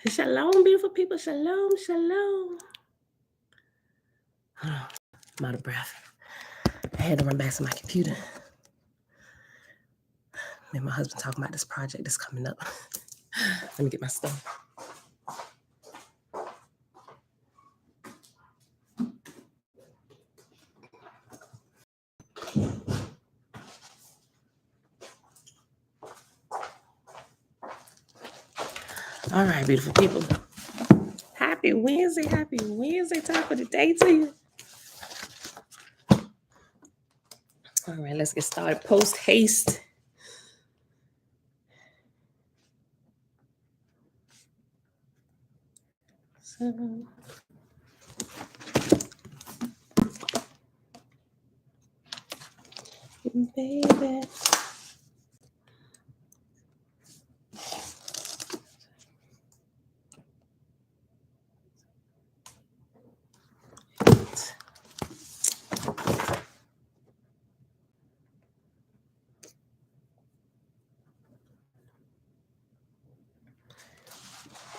Shalom, beautiful people. Shalom, shalom. I'm out of breath. I had to run back to my computer. Me and my husband talking about this project that's coming up. Let me get my stuff. All right, beautiful people. Happy Wednesday. Happy Wednesday. Top of the day to you. All right, let's get started. Post haste. So, baby.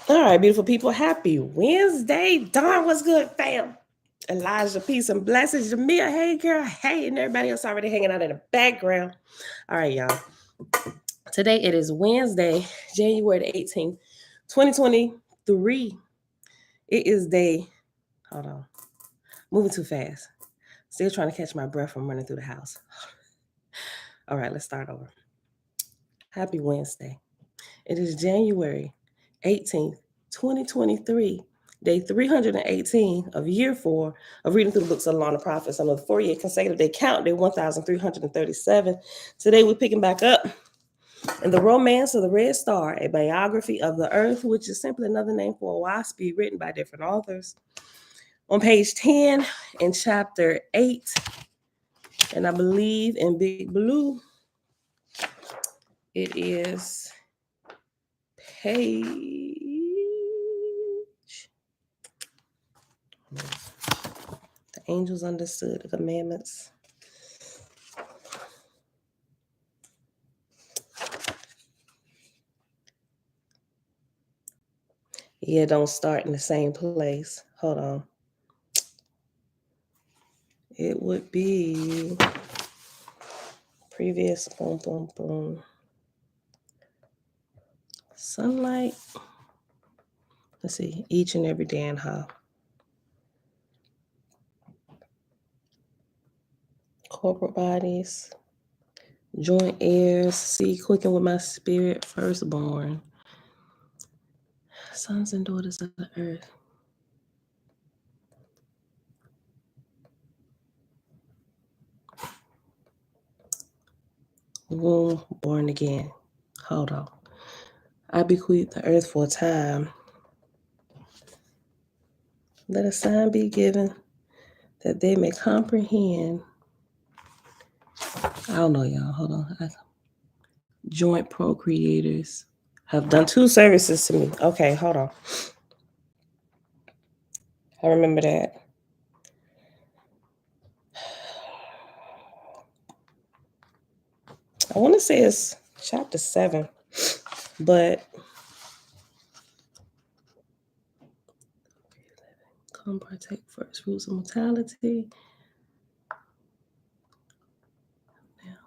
All right, beautiful people. Happy Wednesday. Dawn, what's good, fam? Elijah, peace and blessings. Jamia, hey, girl. Hey, and everybody else already hanging out in the background. All right, y'all. Today it is Wednesday, January the 18th, 2023. It is day, hold on, moving too fast. Still trying to catch my breath from running through the house. All right, let's start over. Happy Wednesday. It is January 18th, 2023, day 318 of year 4 of reading through the books of the Law and the Prophets. On the 4-year consecutive day count, day 1337. Today we're picking back up in The Romance of the Red Star, a biography of the earth, which is simply another name for a WASP written by different authors. On page 10 in chapter 8, and I believe in Big Blue, it is page, the angels understood the commandments. Yeah, don't start in the same place. Hold on. It would be previous, boom, boom, boom. Sunlight. Let's see, each and every day and how. Corporate bodies. Joint heirs. See, quicken with my spirit, firstborn. Sons and daughters of the earth. Womb born again. Hold on. I bequeath the earth for a time. Let a sign be given that they may comprehend. I don't know, y'all. Hold on. Joint procreators have done 2 services to me. Okay, hold on. I remember that. I want to say it's chapter 7, but come partake first fruits of mortality. Now,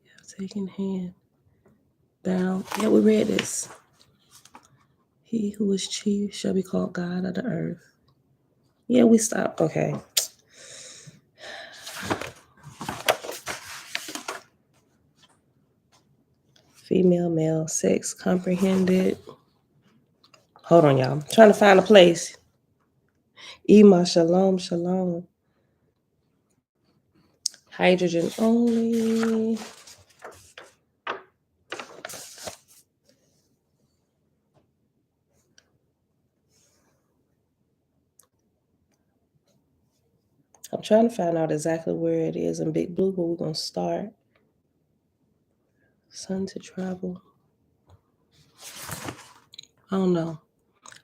you have taken hand. Bound. Yeah, we read this. He who is chief shall be called God of the earth. Yeah, we stopped. Okay. Female, male, sex, comprehended. Hold on, y'all. I'm trying to find a place. Ema, shalom, shalom. Hydrogen only. I'm trying to find out exactly where it is in Big Blue, but we're going to start. Sun to travel. I don't know.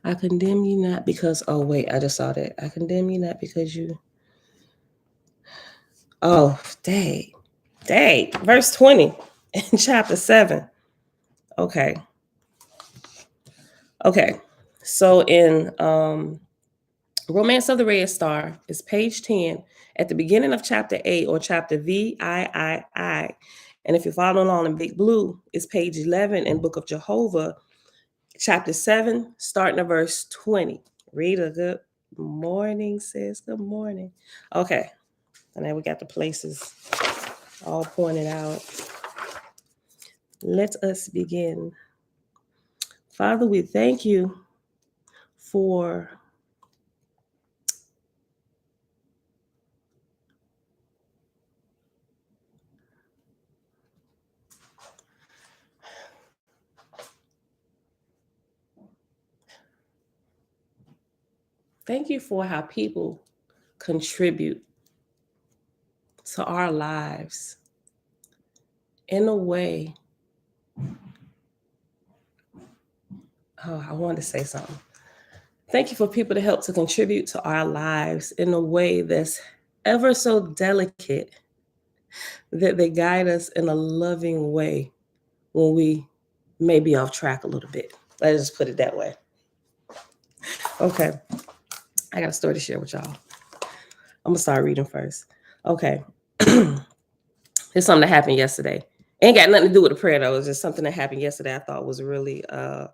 I condemn you not because, oh, wait, I just saw that. I condemn you not because you. Oh, dang. Verse 20 in chapter 7. Okay. So in Romance of the Red Star is page 10 at the beginning of chapter 8 or chapter VIII. And if you're following along in Big Blue, it's page 11 in Book of Jehovah, chapter 7, starting at verse 20. Rita, good morning, sis. Good morning. Okay. And then we got the places all pointed out. Let us begin. Father, we thank you for how people contribute to our lives in a way. Oh, I wanted to say something. Thank you for people to help to contribute to our lives in a way that's ever so delicate, that they guide us in a loving way when we may be off track a little bit. Let's just put it that way. Okay. I got a story to share with y'all. I'm going to start reading first. Okay. It's something that happened yesterday. Ain't got nothing to do with the prayer, though. It's just something that happened yesterday I thought was really, I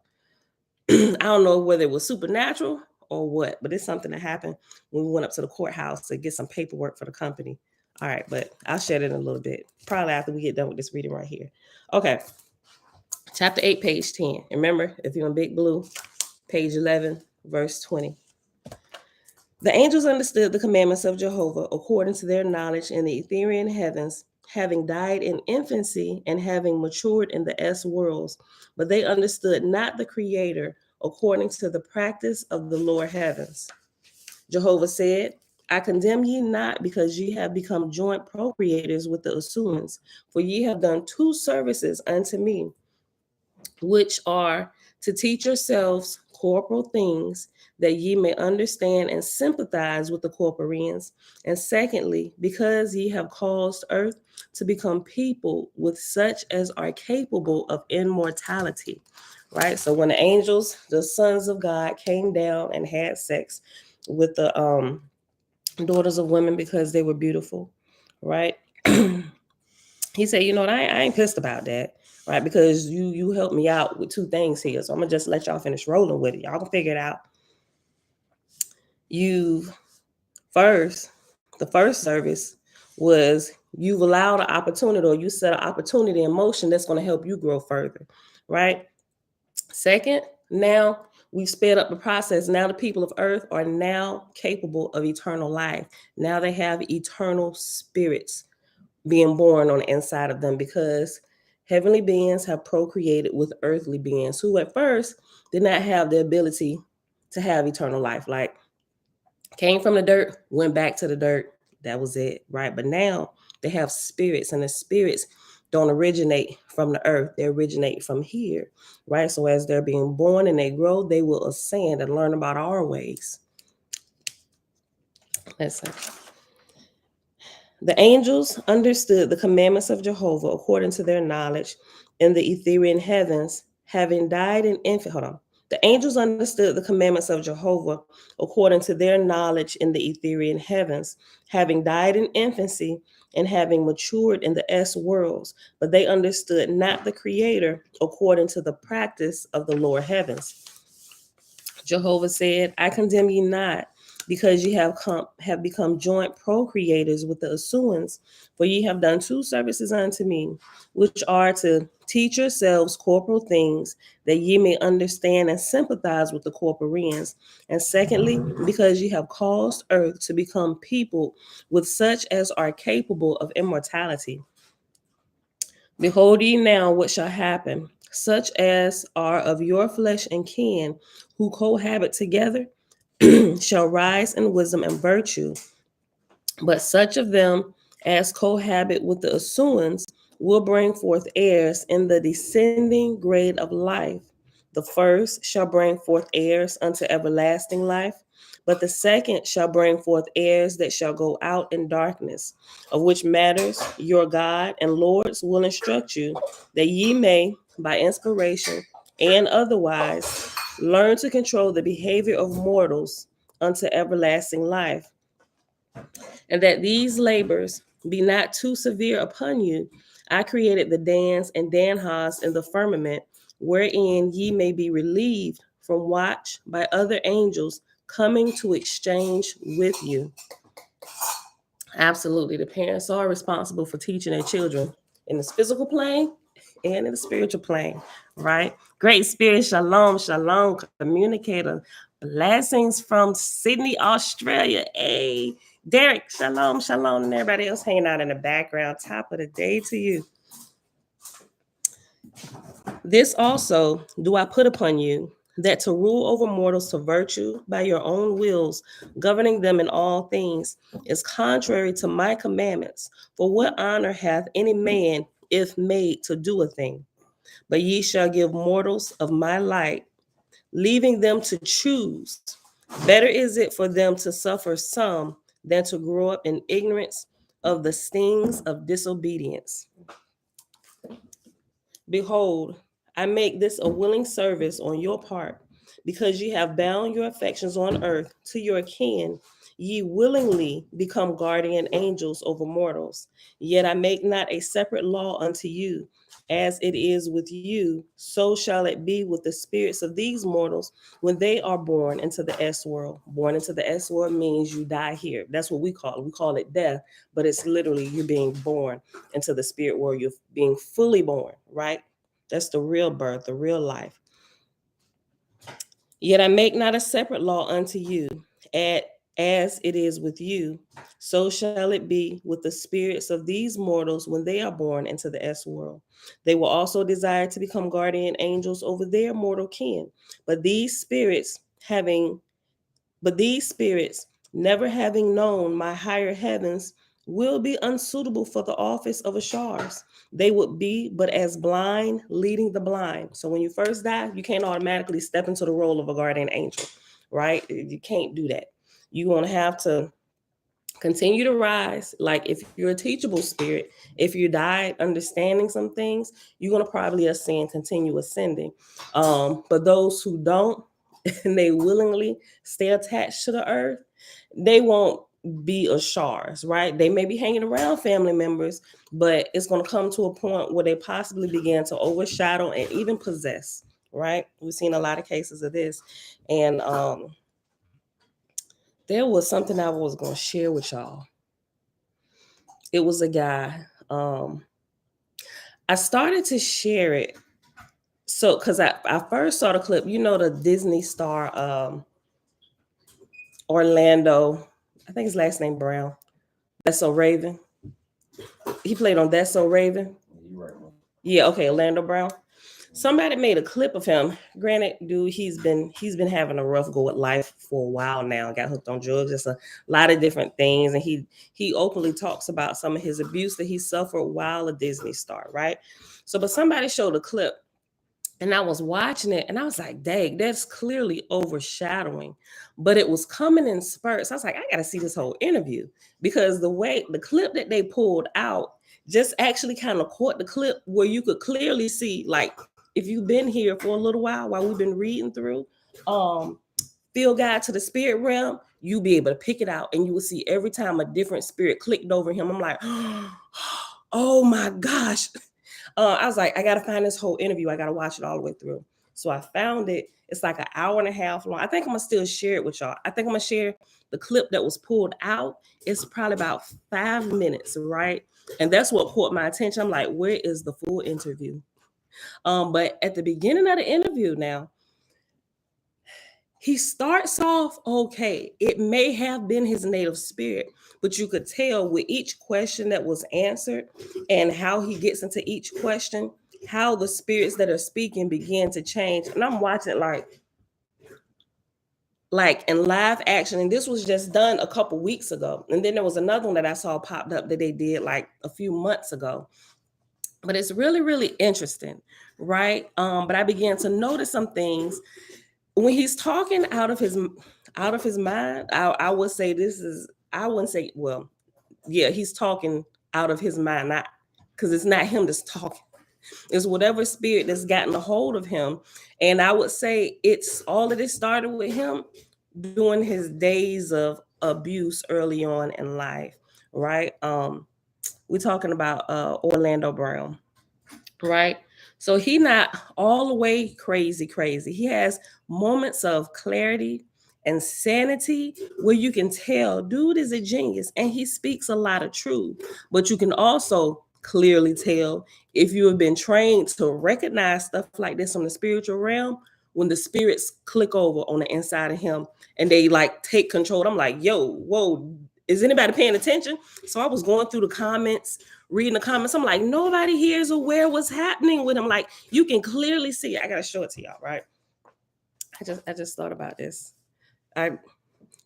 don't know whether it was supernatural or what, but it's something that happened when we went up to the courthouse to get some paperwork for the company. All right, but I'll share it in a little bit, probably after we get done with this reading right here. Okay. Chapter 8, page 10. Remember, if you're in Big Blue, page 11, verse 20. The angels understood the commandments of Jehovah according to their knowledge in the ethereal heavens, having died in infancy and having matured in the S worlds, but they understood not the Creator according to the practice of the lower heavens. Jehovah said, I condemn ye not, because ye have become joint procreators with the Asuans, for ye have done two services unto me, which are to teach yourselves corporal things, that ye may understand and sympathize with the corporeans. And secondly, because ye have caused earth to become people with such as are capable of immortality. Right? So when the angels, the sons of God, came down and had sex with the daughters of women because they were beautiful, right? He said, you know what, I ain't pissed about that, right? Because you helped me out with two things here. So I'm gonna just let y'all finish rolling with it. Y'all can figure it out. The first service was you've allowed an opportunity, or you set an opportunity in motion that's going to help you grow further, right? Second, now we've sped up the process. Now the people of earth are now capable of eternal life. Now they have eternal spirits being born on the inside of them, because heavenly beings have procreated with earthly beings who at first did not have the ability to have eternal life. Like, came from the dirt, went back to the dirt. That was it, right? But now they have spirits, and the spirits don't originate from the earth. They originate from here, right? So as they're being born and they grow, they will ascend and learn about our ways. Let's see. The angels understood the commandments of Jehovah according to their knowledge in the ethereal heavens, having died in infant. Hold on. The angels understood the commandments of Jehovah according to their knowledge in the ethereal heavens, having died in infancy and having matured in the S worlds, but they understood not the Creator according to the practice of the lower heavens. Jehovah said, I condemn you not, because ye have become joint procreators with the Asuans, for ye have done two services unto me, which are to teach yourselves corporal things, that ye may understand and sympathize with the corporeans. And secondly, because ye have caused earth to become people with such as are capable of immortality. Behold ye now what shall happen. Such as are of your flesh and kin, who cohabit together, shall rise in wisdom and virtue. But such of them as cohabit with the Asuans will bring forth heirs in the descending grade of life. The first shall bring forth heirs unto everlasting life, but the second shall bring forth heirs that shall go out in darkness, of which matters your God and Lords will instruct you, that ye may, by inspiration and otherwise, Learn to control the behavior of mortals unto everlasting life, and that these labors be not too severe upon you. I created the Dans and Danhas in the firmament, wherein ye may be relieved from watch by other angels coming to exchange with you. Absolutely. The parents are responsible for teaching their children in this physical plane and in the spiritual plane, right? Great Spirit, shalom, shalom, communicator. Blessings from Sydney, Australia. Hey, Derek, shalom, shalom, and everybody else hanging out in the background. Top of the day to you. This also do I put upon you, that to rule over mortals to virtue by your own wills, governing them in all things, is contrary to my commandments. For what honor hath any man if made to do a thing? But ye shall give mortals of my light, leaving them to choose. Better is it for them to suffer some than to grow up in ignorance of the stings of disobedience. Behold, I make this a willing service on your part, because ye have bound your affections on earth to your kin. Ye willingly become guardian angels over mortals. Yet I make not a separate law unto you. As it is with you, so shall it be with the spirits of these mortals when they are born into the S world. Born into the S world means you die here. That's what we call it. We call it death, but it's literally you being born into the spirit world. You're being fully born, right? That's the real birth, the real life. Yet I make not a separate law unto you, as it is with you, so shall it be with the spirits of these mortals when they are born into the S world. They will also desire to become guardian angels over their mortal kin, but these spirits having but these spirits, never having known my higher heavens, will be unsuitable for the office of ashars. They would be but as blind leading the blind. So when you first die, you can't automatically step into the role of a guardian angel, right? You can't do that. You're going to have to continue to rise. Like if you're a teachable spirit, if you died understanding some things, you're going to probably ascend, continue ascending. But those who don't, and they willingly stay attached to the earth, they won't be ashars, right? They may be hanging around family members, but it's going to come to a point where they possibly begin to overshadow and even possess, right? We've seen a lot of cases of this. And there was something I was going to share with y'all. It was a guy. I started to share it. So, because I first saw the clip, you know, the Disney star Orlando, I think his last name Brown. That's So Raven. He played on That's So Raven. Yeah, okay, Orlando Brown. Somebody made a clip of him. Granted, dude, he's been having a rough go at life for a while now. Got hooked on drugs, just a lot of different things, and he openly talks about some of his abuse that he suffered while a Disney star, right? So, but somebody showed a clip, and I was watching it, and I was like, dang, that's clearly overshadowing. But it was coming in spurts. I was like, I got to see this whole interview, because the clip that they pulled out just actually kind of caught the clip where you could clearly see, like, if you've been here for a little while we've been reading through Field Guide to the Spirit Realm, you'll be able to pick it out, and you will see every time a different spirit clicked over him. I'm like, oh my gosh. I was like, I got to find this whole interview. I got to watch it all the way through. So I found it. It's like an hour and a half long. I think I'm going to still share it with y'all. I think I'm going to share the clip that was pulled out. It's probably about 5 minutes, right? And that's what caught my attention. I'm like, where is the full interview? But at the beginning of the interview now, he starts off okay. It may have been his native spirit, but you could tell with each question that was answered and how he gets into each question, how the spirits that are speaking begin to change. And I'm watching it like in live action. And this was just done a couple weeks ago. And then there was another one that I saw popped up that they did like a few months ago. But it's really, really interesting, right? But I began to notice some things when he's talking out of his mind. I would say I wouldn't say, well, yeah, he's talking out of his mind, not because it's not him that's talking. It's whatever spirit that's gotten a hold of him. And I would say it's all of this started with him during his days of abuse early on in life, right? We're talking about Orlando Brown, right? So he not all the way crazy. He has moments of clarity and sanity where you can tell dude is a genius and he speaks a lot of truth. But you can also clearly tell if you have been trained to recognize stuff like this from the spiritual realm, when the spirits click over on the inside of him and they like take control. I'm like, yo, whoa, is anybody paying attention? So I was going through the comments, reading the comments. I'm like, nobody here is aware what's happening with him. Like, you can clearly see it. I gotta show it to y'all, right? I just thought about this.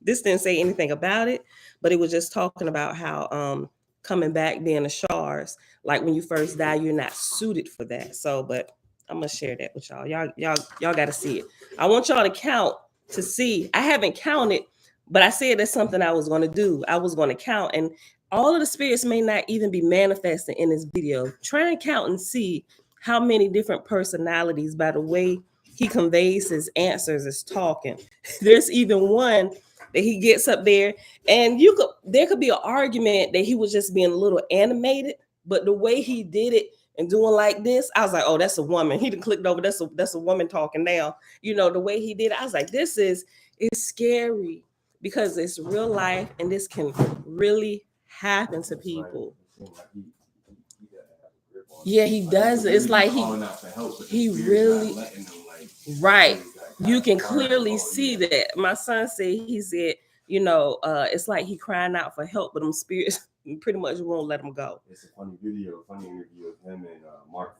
This didn't say anything about it, but it was just talking about how coming back being a shards, like when you first die, you're not suited for that. So, but I'm gonna share that with y'all. Y'all gotta see it. I want y'all to count to see. I haven't counted, but I said that's something I was gonna do. I was gonna count, and all of the spirits may not even be manifesting in this video. Try and count and see how many different personalities by the way he conveys his answers is talking. There's even one that he gets up there, and there could be an argument that he was just being a little animated, but the way he did it and doing like this, I was like, oh, that's a woman. He done clicked over. That's a woman talking now. You know, the way he did it, I was like, it's scary because it's real life and this can really happen to people. Yeah, he does. It's like he really, right. You can clearly see that. My son said, you know, it's like he crying out for help, but them spirits pretty much won't let him go. It's a funny interview of him and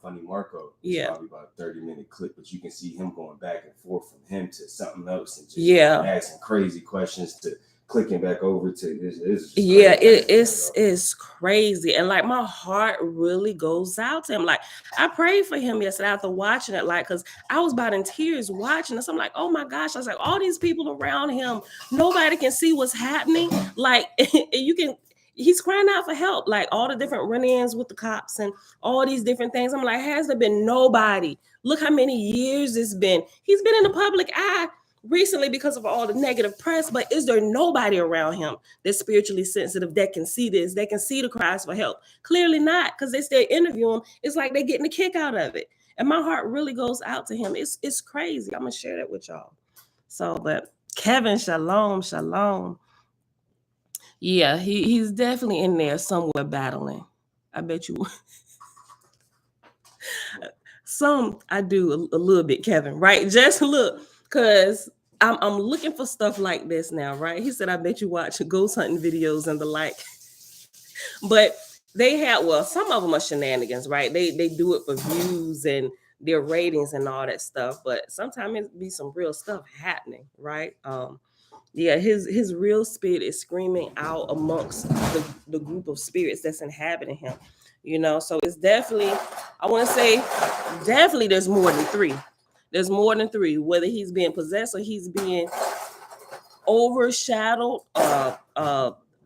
Funny Marco. It's yeah, probably about a 30-minute clip, but you can see him going back and forth from him to something else and just asking crazy questions to clicking back over to this. Yeah, it's crazy. And like my heart really goes out to him. Like I prayed for him yesterday after watching it, like, because I was about in tears watching this. I'm like, oh my gosh. I was like, all these people around him, nobody can see what's happening. Like he's crying out for help, like all the different run-ins with the cops and all these different things. I'm like, has there been nobody? Look how many years it's been. He's been in the public eye recently because of all the negative press, but is there nobody around him that's spiritually sensitive that can see this, that can see the cries for help? Clearly not, because they still interview him. It's like they're getting a kick out of it. And my heart really goes out to him. It's crazy. I'm gonna share that with y'all. So, but Kevin, shalom. Yeah, he's definitely in there somewhere battling. I bet you. Some I do a little bit, Kevin, right? Just look, because I'm looking for stuff like this now, right? He said, I bet you watch ghost hunting videos and the like. But they have, well, some of them are shenanigans, right? They do it for views and their ratings and all that stuff. But sometimes it be some real stuff happening, right? Yeah, his real spirit is screaming out amongst the group of spirits that's inhabiting him, you know. So it's definitely, I want to say, definitely there's more than three. There's more than three, whether he's being possessed or he's being overshadowed,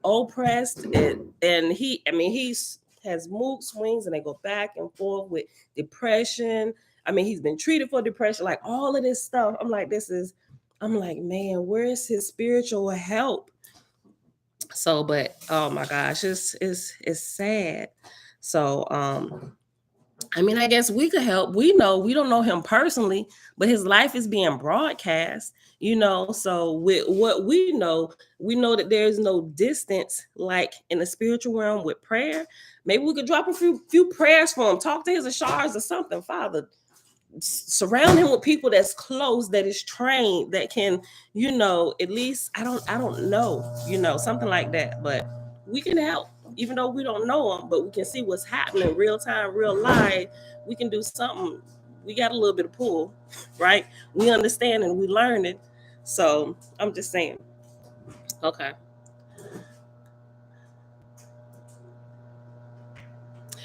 oppressed, and he's has mood swings and they go back and forth with depression. I mean, he's been treated for depression, like all of this stuff. I'm like, man, where's his spiritual help? So, but oh my gosh, it's sad. So, I mean, I guess we could help. We don't know him personally, but his life is being broadcast, you know. So with what we know that there's no distance like in the spiritual realm with prayer. Maybe we could drop a few prayers for him, talk to his ashars or something. Father, surround him with people that's close, that is trained, that can, you know, at least I don't know, you know, something like that. But we can help, even though we don't know him, but we can see what's happening real time, real life. We can do something. We got a little bit of pull, right? We understand and we learn it. So I'm just saying. Okay.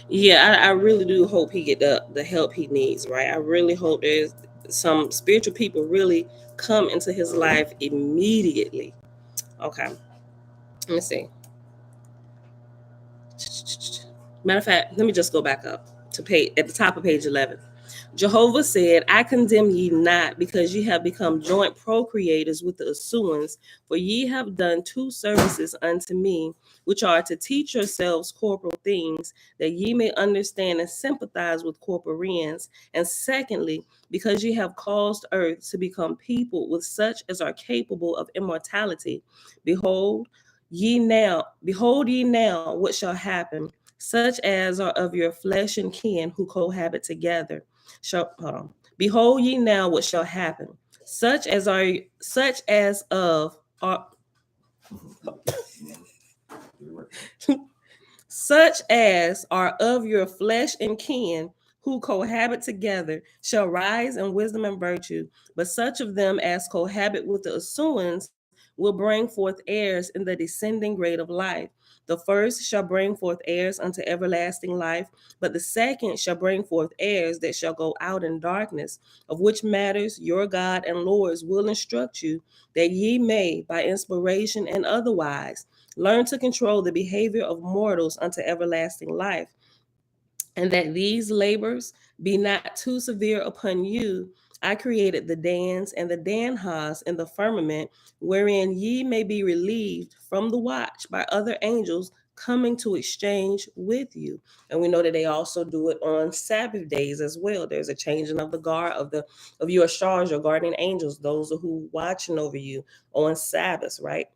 Yeah, I really do hope he get the help he needs, right? I really hope there's some spiritual people really come into his life immediately. Okay. Let me see. Matter of fact, let me just go back up. at the top of page 11. Jehovah said, I condemn ye not, because ye have become joint procreators with the Assuans, for ye have done two services unto me, which are to teach yourselves corporal things, that ye may understand and sympathize with corporeans. And secondly, because ye have caused earth to become peopled with such as are capable of immortality. Behold ye now what shall happen, such as are of your flesh and kin who cohabit together. Behold ye now what shall happen, such as of are such as are of your flesh and kin who cohabit together shall rise in wisdom and virtue, but such of them as cohabit with the Assuans will bring forth heirs in the descending grade of life. The first shall bring forth heirs unto everlasting life, but the second shall bring forth heirs that shall go out in darkness, of which matters your God and Lord's will instruct you, that ye may, by inspiration and otherwise, learn to control the behavior of mortals unto everlasting life, and that these labors be not too severe upon you. I created the Dans and the Danhas in the firmament, wherein ye may be relieved from the watch by other angels coming to exchange with you. And we know that they also do it on Sabbath days as well. There's a changing of the guard of your Ashars, your guardian angels, those who watching over you on Sabbaths, right?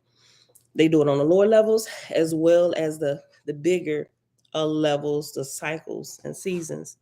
They do it on the lower levels as well as the bigger levels, the cycles and seasons.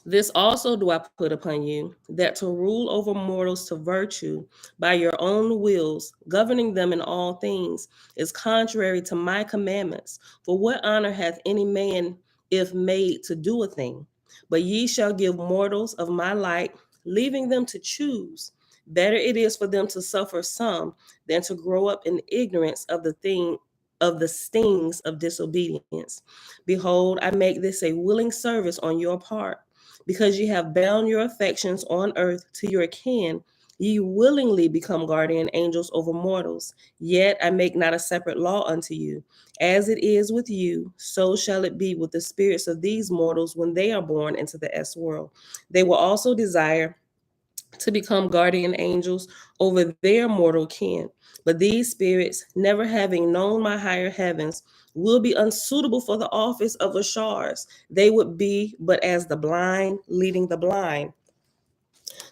This also do I put upon you, that to rule over mortals to virtue by your own wills, governing them in all things, is contrary to my commandments. For what honor hath any man if made to do a thing? But ye shall give mortals of my like, leaving them to choose. Better it is for them to suffer some than to grow up in ignorance of the stings of disobedience. Behold, I make this a willing service on your part, because ye have bound your affections on earth to your kin. Ye willingly become guardian angels over mortals. Yet I make not a separate law unto you. As it is with you, so shall it be with the spirits of these mortals when they are born into the S world. They will also desire to become guardian angels over their mortal kin. But these spirits, never having known my higher heavens, will be unsuitable for the office of Ashars. They would be but as the blind leading the blind,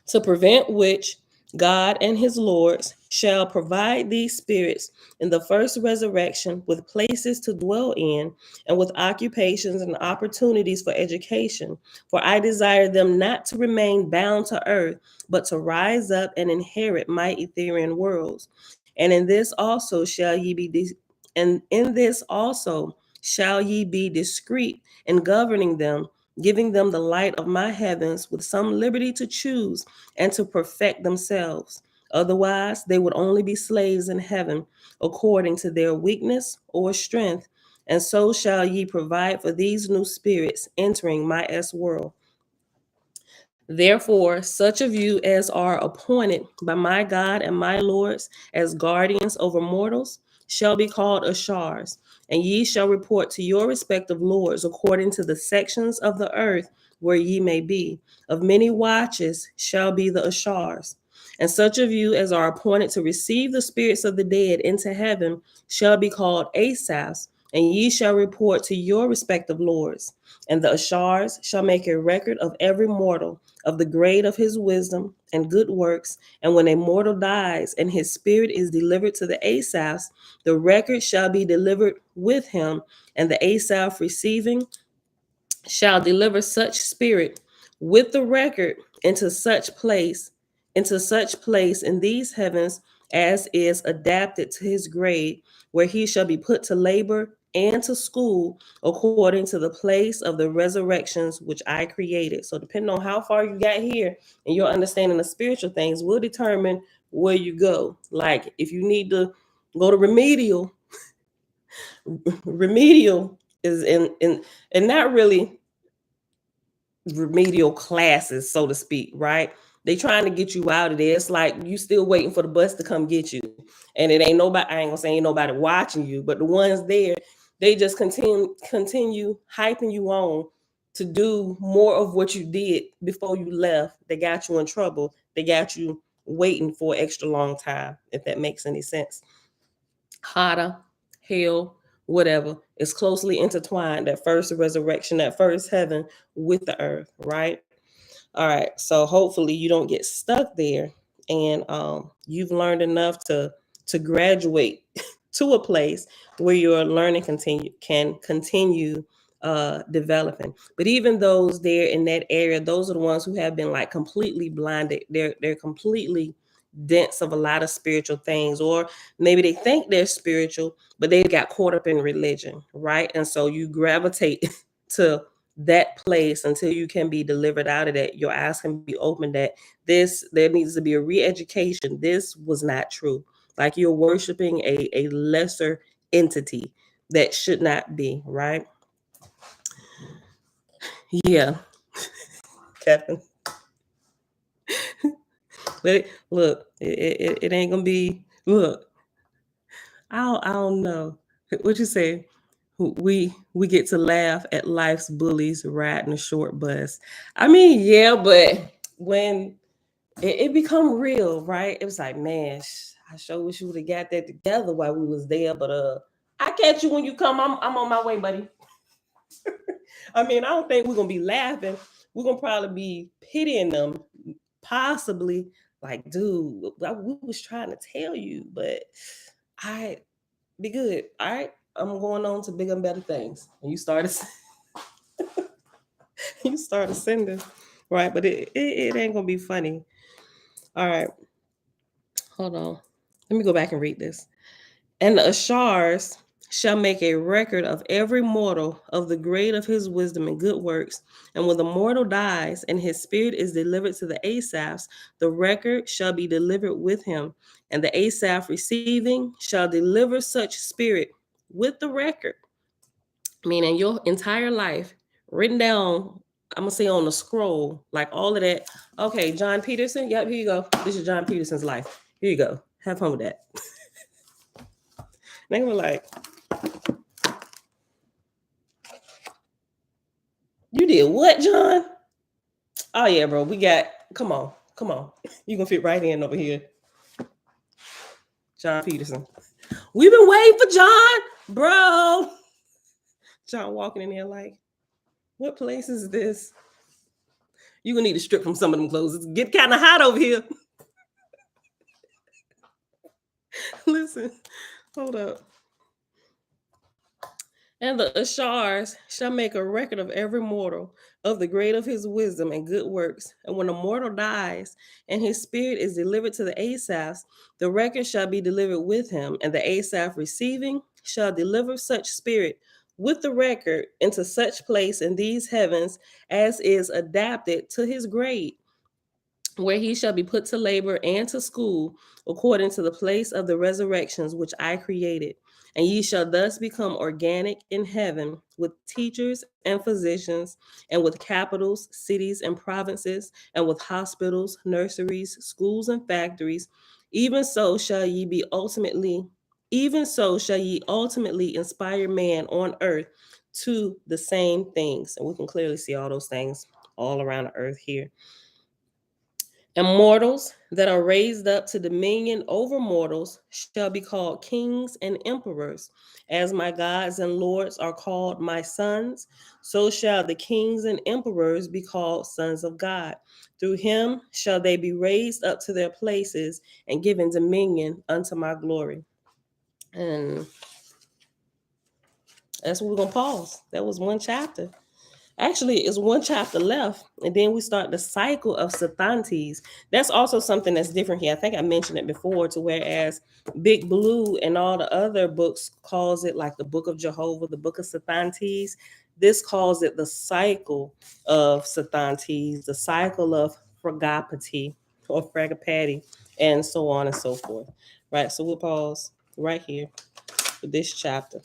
to prevent which God and his lords shall provide these spirits in the first resurrection with places to dwell in and with occupations and opportunities for education. For I desire them not to remain bound to earth, but to rise up and inherit my Ethereal worlds. And in this also shall ye be and in this also shall ye be discreet in governing them, giving them the light of my heavens with some liberty to choose and to perfect themselves. Otherwise, they would only be slaves in heaven according to their weakness or strength. And so shall ye provide for these new spirits entering my S world. Therefore, such of you as are appointed by my God and my lords as guardians over mortals shall be called Ashars, and ye shall report to your respective lords according to the sections of the earth where ye may be. Of many watches shall be the Ashars. And such of you as are appointed to receive the spirits of the dead into heaven shall be called Asaphs, and ye shall report to your respective lords. And the Ashars shall make a record of every mortal, of the grade of his wisdom and good works. And when a mortal dies and his spirit is delivered to the Asaphs, the record shall be delivered with him, and the Asaph receiving shall deliver such spirit with the record into such place in these heavens as is adapted to his grade, where he shall be put to labor and to school according to the place of the resurrections which I created. So depending on how far you got here and your understanding of spiritual things will determine where you go. Like if you need to go to remedial is in and not really remedial classes, so to speak, right? They trying to get you out of there. It's like you still waiting for the bus to come get you. And it ain't nobody, I ain't gonna say ain't nobody watching you, but the ones there, they just continue hyping you on to do more of what you did before you left that got you in trouble, that got you waiting for an extra long time, if that makes any sense. Hotter, hell, whatever, is closely intertwined, that first resurrection, that first heaven with the earth, right? All right, so hopefully you don't get stuck there, and you've learned enough to graduate to a place where your learning can continue developing. But even those there in that area, those are the ones who have been like completely blinded. They're completely dense of a lot of spiritual things, or maybe they think they're spiritual, but they got caught up in religion, right? And so you gravitate to that place until you can be delivered out of that. Your eyes can be opened that there needs to be a re-education. This was not true. Like you're worshiping a lesser entity that should not be, right? Yeah. Kevin. But look, it ain't gonna be, look, I don't know. What you say? We get to laugh at life's bullies riding a short bus. I mean, yeah, but when it become real, right? It was like, man, I sure wish you would have got that together while we was there. But I catch you when you come. I'm on my way, buddy. I mean, I don't think we're gonna be laughing. We're gonna probably be pitying them, possibly. Like, dude, we was trying to tell you, but I be good. All right, I'm going on to bigger and better things. And you started, you started sending, right? But it ain't gonna be funny. All right, hold on. Let me go back and read this. And the Ashars shall make a record of every mortal of the grade of his wisdom and good works. And when the mortal dies and his spirit is delivered to the Asaphs, the record shall be delivered with him. And the Asaph receiving shall deliver such spirit with the record, meaning your entire life written down. I'm gonna say on the scroll, like all of that. Okay, John Peterson. Yep, here you go. This is John Peterson's life. Here you go. Have fun with that. They were like, you did what, John? Oh yeah, bro. We got, come on. You gonna fit right in over here. John Peterson. We've been waiting for John, bro. John walking in here like, what place is this? You gonna need to strip from some of them clothes. It's get kind of hot over here. Listen, hold up. And the Ashars shall make a record of every mortal of the grade of his wisdom and good works. And when a mortal dies and his spirit is delivered to the Asaphs, the record shall be delivered with him. And the Asaph receiving shall deliver such spirit with the record into such place in these heavens as is adapted to his grade, where he shall be put to labor and to school, according to the place of the resurrections which I created. And ye shall thus become organic in heaven, with teachers and physicians, and with capitals, cities, and provinces, and with hospitals, nurseries, schools, and factories. Even so shall ye be ultimately, even so shall ye ultimately inspire man on earth to the same things. And we can clearly see all those things all around the earth here. And mortals that are raised up to dominion over mortals shall be called kings and emperors. As my gods and lords are called my sons, so shall the kings and emperors be called sons of God. Through him shall they be raised up to their places and given dominion unto my glory. And that's where we're going to pause. That was one chapter. Actually, it's one chapter left, and then we start the cycle of Sathantes. That's also something that's different here. I think I mentioned it before, to whereas Big Blue and all the other books calls it like the Book of Jehovah, the Book of Sathantes. This calls it the cycle of Sathantes, the cycle of Fragapati or Fragapati, and so on and so forth. Right, so we'll pause right here for this chapter,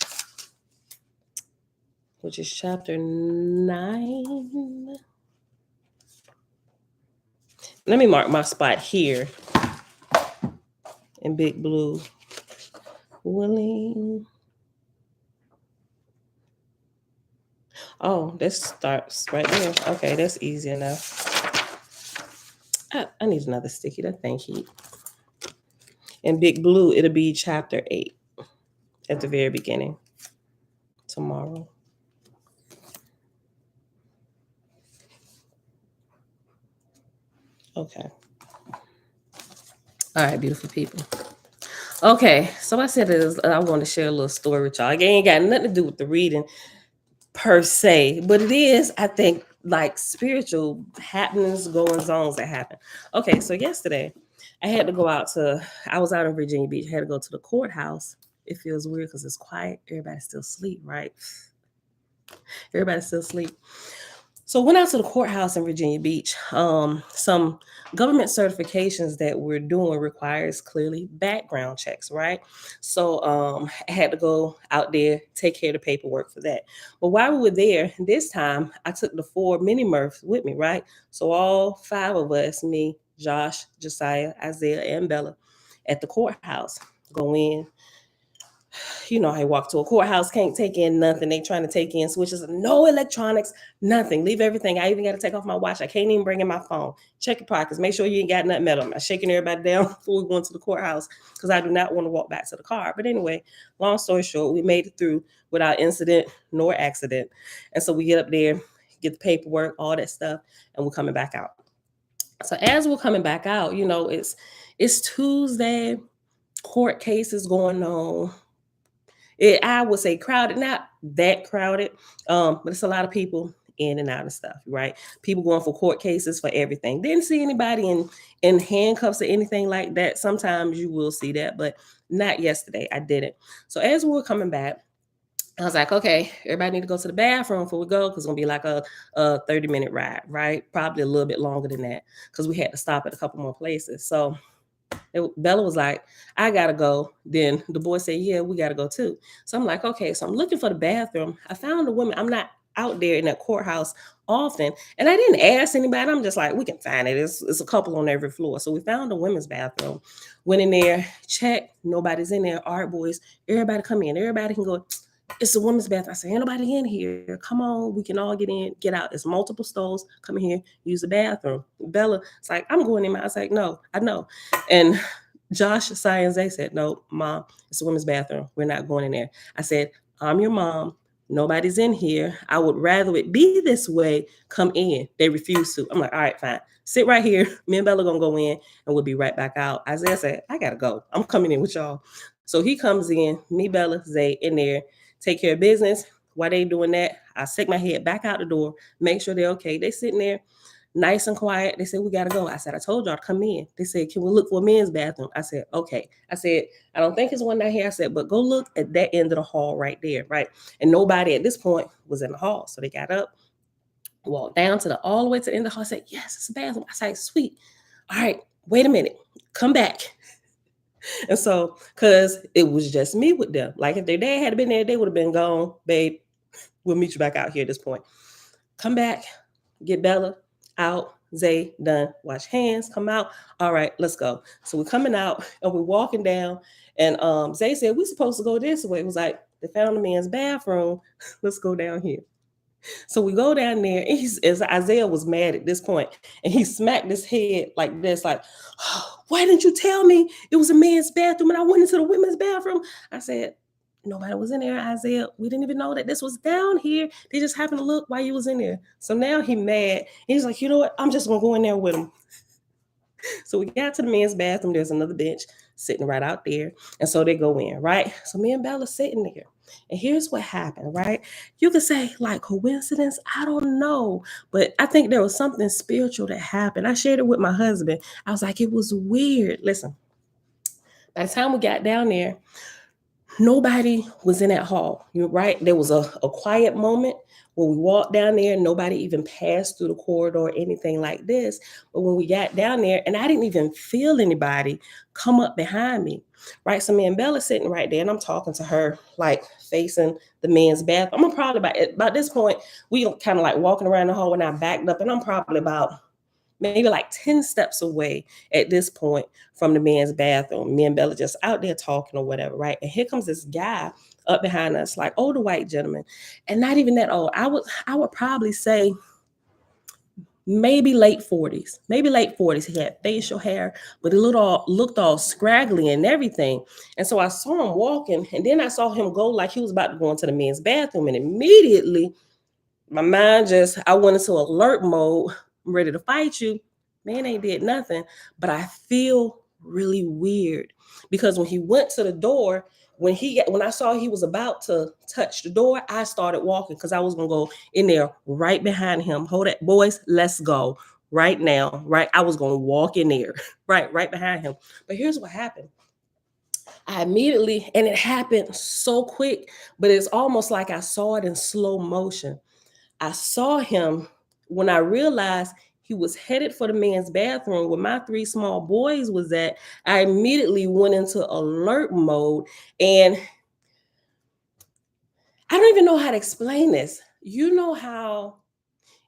which is chapter 9. Let me mark my spot here in Big Blue. Willing. Oh, this starts right there. Okay, that's easy enough. I need another sticky. That thing heat. In big blue, it'll be chapter 8 at the very beginning tomorrow. Okay. All right, beautiful people. Okay, so I said I want to share a little story with y'all. It ain't got nothing to do with the reading per se, but it is, I think, like spiritual happenings, goings on that happen. Okay, so yesterday I had to go I was out in Virginia Beach. I had to go to the courthouse. It feels weird because it's quiet. Everybody's still asleep, right? Everybody's still asleep. So went out to the courthouse in Virginia Beach. Some government certifications that we're doing requires clearly background checks, right? So I had to go out there, take care of the paperwork for that. But while we were there, this time I took the 4 Mini-Murfs with me, right? So all 5 of us, me, Josh, Josiah, Isaiah, and Bella, at the courthouse, go in. You know, I walk to a courthouse, can't take in nothing. They trying to take in switches, no electronics, nothing. Leave everything. I even got to take off my watch. I can't even bring in my phone. Check your pockets. Make sure you ain't got nothing metal. I'm shaking everybody down before we go into the courthouse because I do not want to walk back to the car. But anyway, long story short, we made it through without incident nor accident. And so we get up there, get the paperwork, all that stuff, and we're coming back out. So as we're coming back out, you know, it's Tuesday, court cases going on. I would say crowded, not that crowded, but it's a lot of people in and out of stuff, right? People going for court cases for everything. Didn't see anybody in handcuffs or anything like that. Sometimes you will see that, but not yesterday. I didn't. So as we were coming back, I was like, okay, everybody need to go to the bathroom before we go because it's gonna be like a 30-minute ride, right? Probably a little bit longer than that because we had to stop at a couple more places. So Bella was like, I gotta go. Then the boy said, yeah, we gotta go too. So I'm like, okay. So I'm looking for the bathroom. I found a woman. I'm not out there in that courthouse often. And I didn't ask anybody. I'm just like, we can find it. It's a couple on every floor. So we found a women's bathroom. Went in there, checked. Nobody's in there. All right, boys, everybody come in. Everybody can go. It's a women's bathroom. I said, ain't nobody in here. Come on, we can all get in, get out. There's multiple stalls. Come in here, use the bathroom. Bella, it's like, I'm going in. I was like, no, I know. And Josh, Science, they said, no, Mom, it's a women's bathroom. We're not going in there. I said, I'm your mom. Nobody's in here. I would rather it be this way. Come in. They refuse to. I'm like, all right, fine. Sit right here. Me and Bella gonna go in and we'll be right back out. Isaiah said, I gotta go. I'm coming in with y'all. So he comes in, me, Bella, Zay in there, take care of business. While they doing that, I stick my head back out the door, make sure they're okay. They sitting there nice and quiet. They said, we got to go. I said, I told y'all to come in. They said, can we look for a men's bathroom? I said, okay. I said, I don't think it's one down here. I said, but go look at that end of the hall right there, right? And nobody at this point was in the hall. So they got up, walked down to all the way to the end of the hall. I said, yes, it's a bathroom. I said, sweet. All right, wait a minute. Come back. And so, because it was just me with them. Like if their dad had been there, they would have been gone. Babe, we'll meet you back out here at this point. Come back, get Bella out. Zay done. Wash hands. Come out. All right, let's go. So we're coming out and we're walking down. And Zay said, we're supposed to go this way. It was like, they found the man's bathroom. Let's go down here. So we go down there, and Isaiah was mad at this point, and he smacked his head like this, like, oh, why didn't you tell me it was a man's bathroom and I went into the women's bathroom? I said, nobody was in there, Isaiah. We didn't even know that this was down here. They just happened to look while you was in there. So now he mad. He's like, you know what? I'm just gonna go in there with him. So we got to the men's bathroom. There's another bench sitting right out there. And so they go in, right? So me and Bella sitting there. And here's what happened, right? You could say like coincidence. I don't know. But I think there was something spiritual that happened. I shared it with my husband. I was like, it was weird. Listen, by the time we got down there, nobody was in that hall. You're right. There was a quiet moment when we walked down there. Nobody even passed through the corridor or anything like this. But when we got down there, and I didn't even feel anybody come up behind me, right? So me and Bella sitting right there, and I'm talking to her, like facing the men's bathroom. I'm probably about this point, we kind of like walking around the hall when I backed up, and I'm probably about maybe like 10 steps away at this point from the men's bathroom. Me and Bella just out there talking or whatever, right? And here comes this guy up behind us, like older white gentlemen, and not even that old. I would probably say maybe late 40s, maybe late 40s. He had facial hair, but he looked all scraggly and everything. And so I saw him walking, and then I saw him go like he was about to go into the men's bathroom, and immediately my mind I went into alert mode. I'm ready to fight you. Man ain't did nothing, but I feel really weird because when he went to the door, when I saw he was about to touch the door, I started walking because I was gonna go in there right behind him. Hold it, boys, let's go right now. Right, I was gonna walk in there, right behind him. But here's what happened. I immediately, and it happened so quick, but it's almost like I saw it in slow motion. I saw him when I realized he was headed for the men's bathroom where my three small boys was at. I immediately went into alert mode, and I don't even know how to explain this. You know how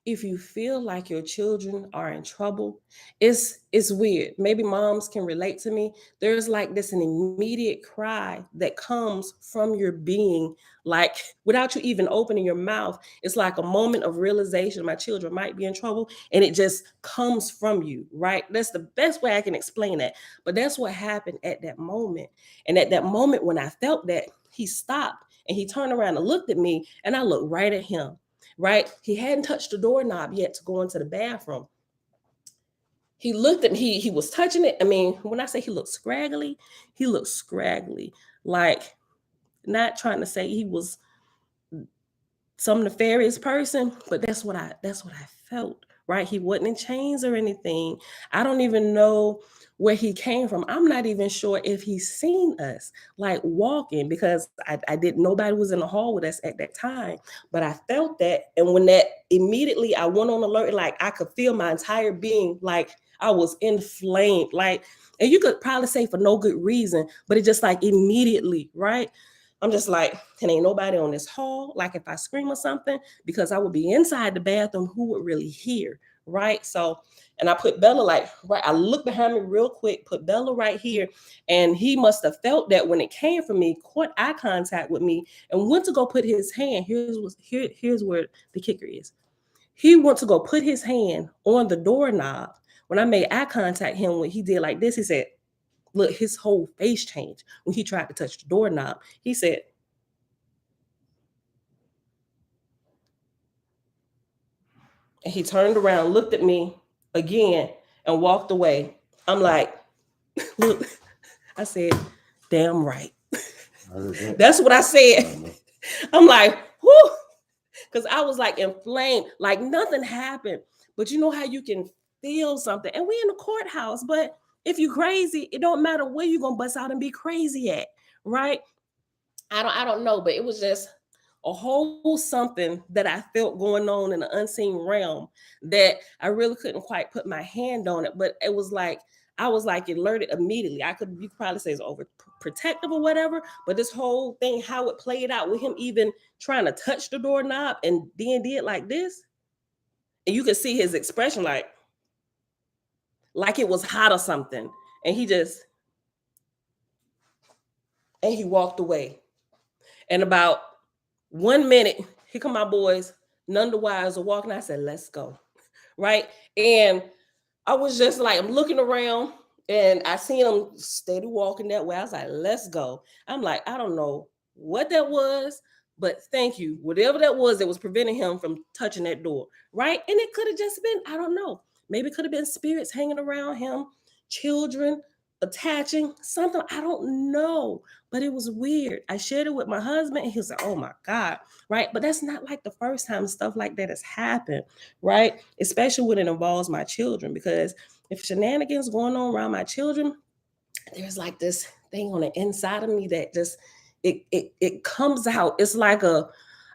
if you feel like your children are in trouble, it's weird. Maybe moms can relate to me. There's like this an immediate cry that comes from your being, like without you even opening your mouth. It's like a moment of realization my children might be in trouble, and it just comes from you, right? That's the best way I can explain that. But that's what happened at that moment. And at that moment when I felt that, he stopped and he turned around and looked at me, and I looked right at him. Right? He hadn't touched the doorknob yet to go into the bathroom. He looked at me, he was touching it. I mean, when I say he looked scraggly, he looked scraggly. Like, not trying to say he was some nefarious person, but that's what I felt. Right? He wasn't in chains or anything. I don't even know where he came from. I'm not even sure if he's seen us like walking, because I didn't, nobody was in the hall with us at that time, but I felt that. And when that immediately I went on alert, like I could feel my entire being, like I was inflamed, like, and you could probably say for no good reason, but it just like immediately, right? I'm just like, and ain't nobody on this hall. Like if I scream or something, because I would be inside the bathroom, who would really hear? Right. So, and I put Bella like right. I looked behind me real quick, put Bella right here. And he must have felt that when it came from me, caught eye contact with me, and went to go put his hand. Here's where the kicker is. He went to go put his hand on the doorknob. When I made eye contact him, when he did like this, he said, look, his whole face changed when he tried to touch the doorknob. He said, and he turned around, looked at me again, and walked away. I'm like, look, I said, damn right. That's what I said. I'm like, whoo, because I was like inflamed, like nothing happened. But you know how you can feel something, and we in the courthouse, but if you crazy, it don't matter where you're gonna bust out and be crazy at, right? I don't know, but it was just a whole something that I felt going on in the unseen realm that I really couldn't quite put my hand on it. But it was like I was like alerted immediately. You could probably say it's overprotective or whatever, but this whole thing, how it played out with him even trying to touch the doorknob and then did like this. And you could see his expression like it was hot or something. And he walked away. And about 1 minute, here come my boys, none the wiser walking. I said, let's go. Right. And I was just like, I'm looking around and I seen them steady walking that way. I was like, let's go. I'm like, I don't know what that was, but thank you. Whatever that was preventing him from touching that door. Right. And it could have just been, I don't know. Maybe it could have been spirits hanging around him, children attaching something. I don't know, but it was weird. I shared it with my husband and he was like, oh my God. Right. But that's not like the first time stuff like that has happened. Right. Especially when it involves my children, because if shenanigans going on around my children, there's like this thing on the inside of me that just it comes out. It's like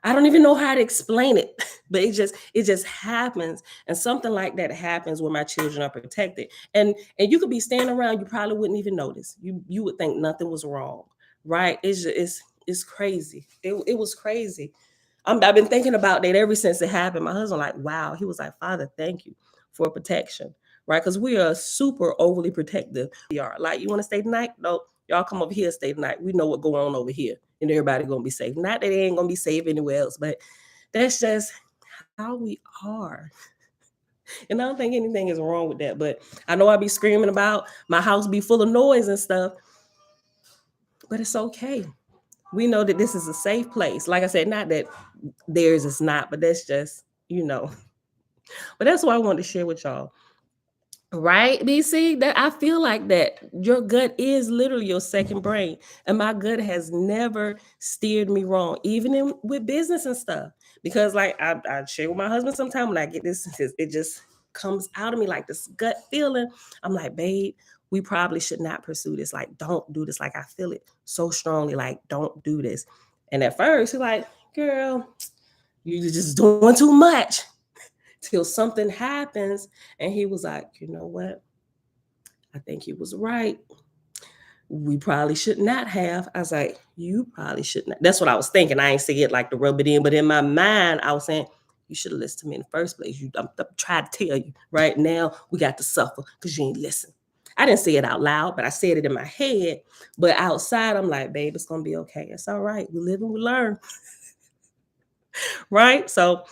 I don't even know how to explain it, but it just happens. And something like that happens when my children are protected. And you could be standing around, you probably wouldn't even notice. You would think nothing was wrong, right? It's crazy. It was crazy. I've been thinking about that ever since it happened. My husband like, wow. He was like, Father, thank you for protection, right? Because we are super overly protective. We are like, you want to stay tonight? No, y'all come over here, stay tonight. We know what's going on over here. and everybody gonna be safe. Not that they ain't gonna be safe anywhere else, but that's just how we are. And I don't think anything is wrong with that. But I know I be screaming about my house be full of noise and stuff, but it's okay. We know that this is a safe place. Like I said, not that theirs is not, but that's just, But that's what I wanted to share with y'all. Right, BC? That I feel like that your gut is literally your second brain, and my gut has never steered me wrong, even with business and stuff. Because like I share with my husband sometimes when I get this, it just comes out of me like this gut feeling. I'm like, babe, we probably should not pursue this. Like, don't do this. Like, I feel it so strongly. Like, don't do this. And at first, he's like, girl, you're just doing too much. Till something happens, and he was like, you know what? I think he was right. We probably should not have. I was like, you probably should not. That's what I was thinking. I ain't say it like to rub it in, but in my mind, I was saying, you should have listened to me in the first place. I'm trying to tell you right now, we got to suffer because you ain't listen. I didn't say it out loud, but I said it in my head. But outside, I'm like, babe, it's gonna be okay. It's all right. We live and we learn. Right? So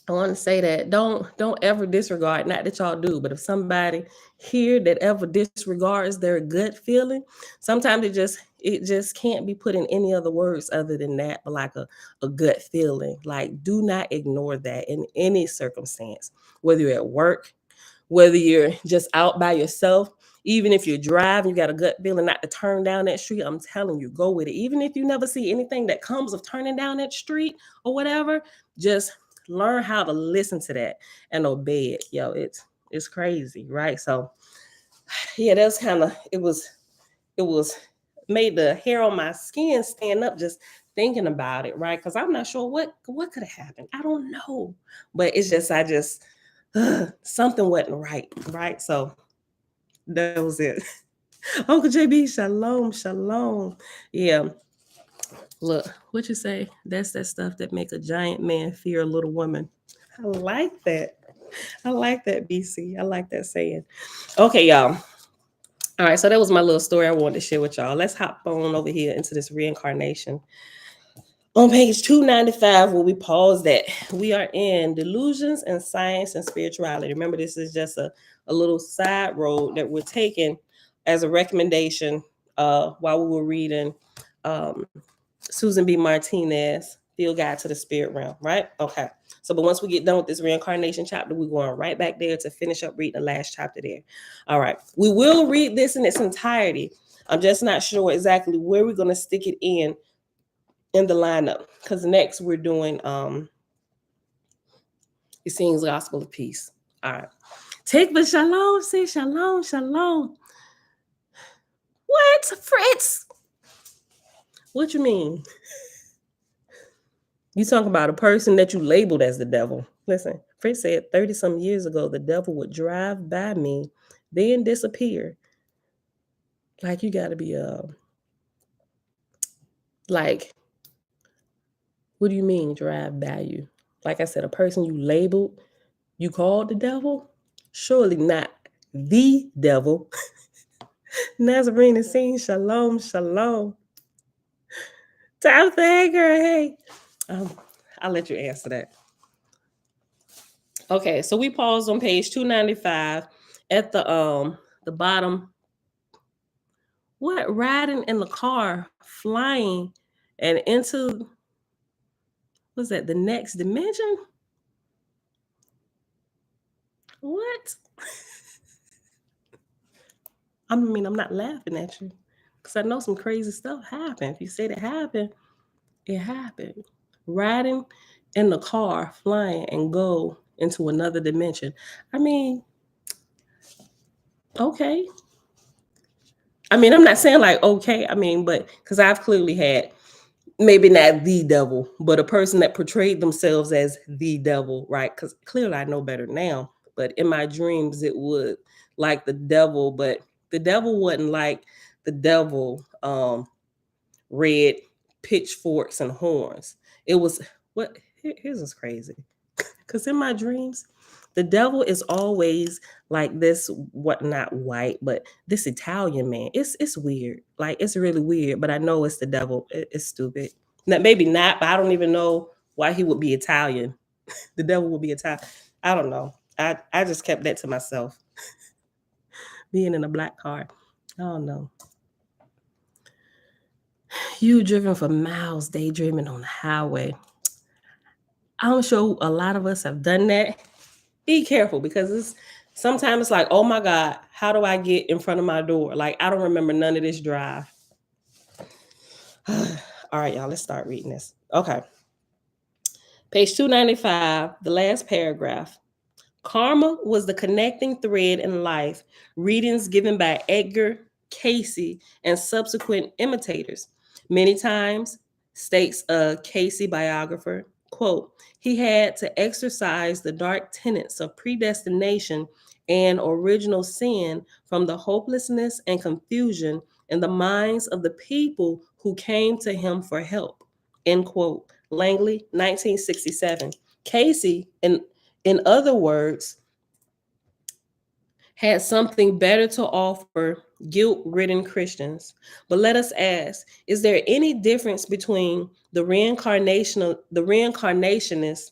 I want to say that don't ever disregard, not that y'all do, but if somebody here that ever disregards their gut feeling, sometimes it just can't be put in any other words other than that, but like a gut feeling. Like, do not ignore that in any circumstance, whether you're at work, whether you're just out by yourself, even if you're driving, you got a gut feeling not to turn down that street. I'm telling you, go with it. Even if you never see anything that comes of turning down that street or whatever, just learn how to listen to that and obey it. Yo, it's crazy, right? So yeah, that's kind of it was made the hair on my skin stand up just thinking about it, right? Because I'm not sure what could have happened. I don't know. But it's just something wasn't right? So that was it. Uncle JB, shalom, shalom. Yeah. Look, what you say? That's that stuff that make a giant man fear a little woman. I like that. I like that, BC. I like that saying. Okay, y'all. All right, so that was my little story I wanted to share with y'all. Let's hop on over here into this reincarnation. On page 295, where we pause that, we are in Delusions and Science and Spirituality. Remember, this is just a little side road that we're taking as a recommendation while we were reading Susan B. Martinez, Field Guide to the Spirit Realm, right? Okay. So, but once we get done with this reincarnation chapter, we're going right back there to finish up reading the last chapter there. All right. We will read this in its entirety. I'm just not sure exactly where we're going to stick it in the lineup, because next we're doing it seems Gospel of Peace. All right. Take the shalom, say shalom, shalom. What, Fritz? What you mean? You talking about a person that you labeled as the devil. Listen, Fritz said 30-some years ago, the devil would drive by me, then disappear. Like, you got to be, like, what do you mean drive by you? Like I said, a person you labeled, you called the devil? Surely not the devil. Nazarene is saying shalom, shalom. Tabitha, hey girl, hey. I'll let you answer that. Okay, so we paused on page 295 at the bottom. What? Riding in the car, flying, and into, what's that, the next dimension? What? I mean, I'm not laughing at you, because I know some crazy stuff happened. If you said it happened, it happened. Riding in the car, flying, and go into another dimension. I mean, okay. I mean, I'm not saying like okay. I mean, but because I've clearly had, maybe not the devil, but a person that portrayed themselves as the devil, right? Because clearly I know better now. But in my dreams, it would like the devil, but the devil wasn't like the devil, red pitchforks and horns. It was what? Here's what's crazy. Because in my dreams, The devil is always like this, what, not white, but this Italian man. It's weird. Like, it's really weird, but I know it's the devil. It's stupid. Maybe not, but I don't even know why he would be Italian. The devil would be Italian. I don't know. I just kept that to myself. Being in a black car. I don't know. You driven for miles, daydreaming on the highway. I'm sure a lot of us have done that. Be careful, because sometimes it's like, oh my God, how do I get in front of my door? Like, I don't remember none of this drive. All right, y'all, let's start reading this. Okay. Page 295, the last paragraph. Karma was the connecting thread in life. Readings given by Edgar Cayce and subsequent imitators. Many times, states a Cayce biographer, quote, he had to exercise the dark tenets of predestination and original sin from the hopelessness and confusion in the minds of the people who came to him for help, end quote. Langley, 1967. Cayce, in other words, had something better to offer guilt-ridden Christians. But let us ask, is there any difference between the reincarnationist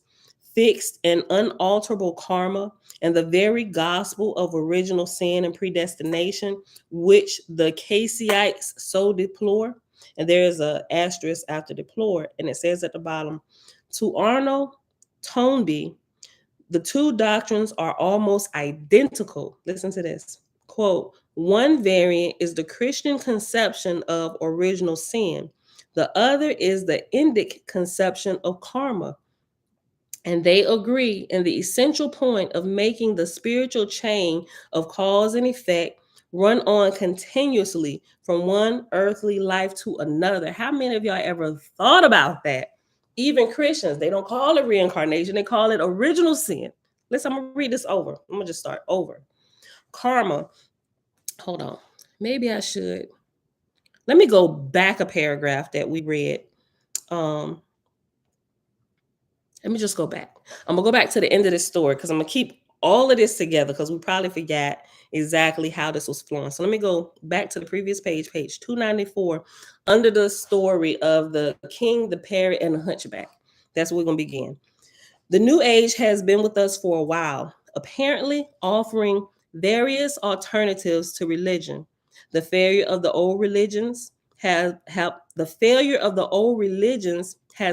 fixed and unalterable karma and the very gospel of original sin and predestination, which the Cayceites so deplore? And there is an asterisk after deplore, and it says at the bottom, to Arnold Toynbee, the two doctrines are almost identical. Listen to this. Quote, one variant is the Christian conception of original sin. The other is the Indic conception of karma. And they agree in the essential point of making the spiritual chain of cause and effect run on continuously from one earthly life to another. How many of y'all ever thought about that? Even Christians, they don't call it reincarnation, they call it original sin. Listen, I'm gonna read this over. I'm gonna just start over. Karma. Hold on. Maybe I should. Let me go back a paragraph that we read. Let me just go back. I'm gonna go back to the end of this story because I'm gonna keep all of this together because we probably forgot exactly how this was flowing. So let me go back to the previous page, page 294, under the story of the king, the parrot, and the hunchback. That's where we're gonna begin. The New Age has been with us for a while, apparently offering various alternatives to religion. The failure of the old religions has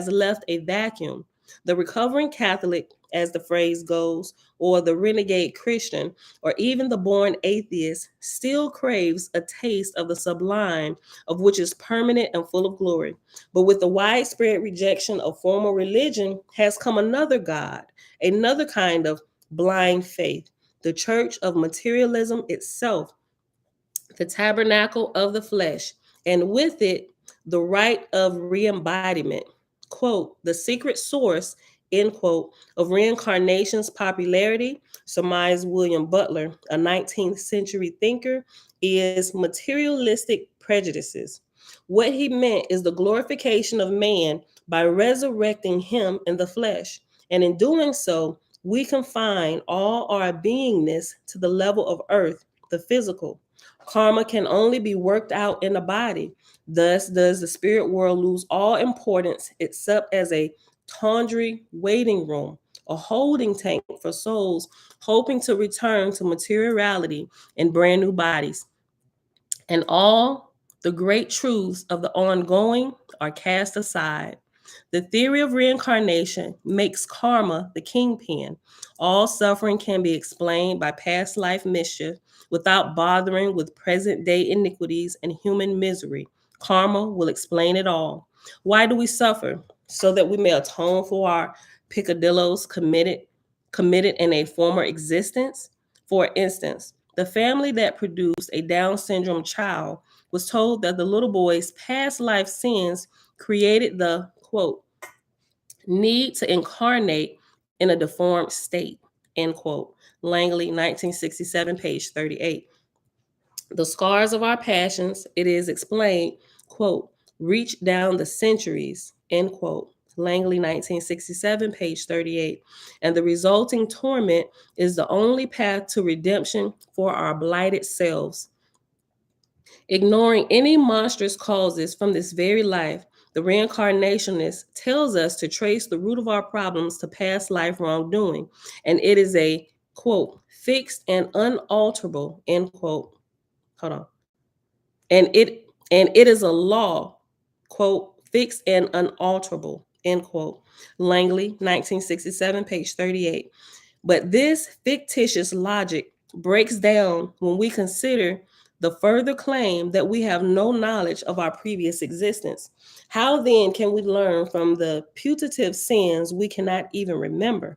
left a vacuum. The recovering Catholic, as the phrase goes, or the renegade Christian, or even the born atheist, still craves a taste of the sublime, of which is permanent and full of glory. But with the widespread rejection of formal religion has come another God, another kind of blind faith, the church of materialism itself, the tabernacle of the flesh, and with it, the right of re-embodiment. Quote, the secret source, end quote, of reincarnation's popularity, surmised William Butler, a 19th century thinker, is materialistic prejudices. What he meant is the glorification of man by resurrecting him in the flesh. And in doing so, we confine all our beingness to the level of earth, the physical. Karma can only be worked out in the body. Thus does the spirit world lose all importance except as a tawdry waiting room, a holding tank for souls hoping to return to materiality in brand new bodies. And all the great truths of the ongoing are cast aside. The theory of reincarnation makes karma the kingpin. All suffering can be explained by past life mischief without bothering with present day iniquities and human misery. Karma will explain it all. Why do we suffer? So that we may atone for our peccadillos committed in a former existence. For instance, the family that produced a Down syndrome child was told that the little boy's past life sins created the, quote, need to incarnate in a deformed state, end quote. Langley, 1967, page 38. The scars of our passions, it is explained, quote, reach down the centuries, end quote. Langley, 1967, page 38. And the resulting torment is the only path to redemption for our blighted selves. Ignoring any monstrous causes from this very life, the reincarnationist tells us to trace the root of our problems to past life wrongdoing. And it is a, quote, fixed and unalterable, end quote. Hold on. And it is a law, quote, fixed and unalterable, end quote. Langley, 1967, page 38. But this fictitious logic breaks down when we consider the further claim that we have no knowledge of our previous existence. How then can we learn from the putative sins we cannot even remember?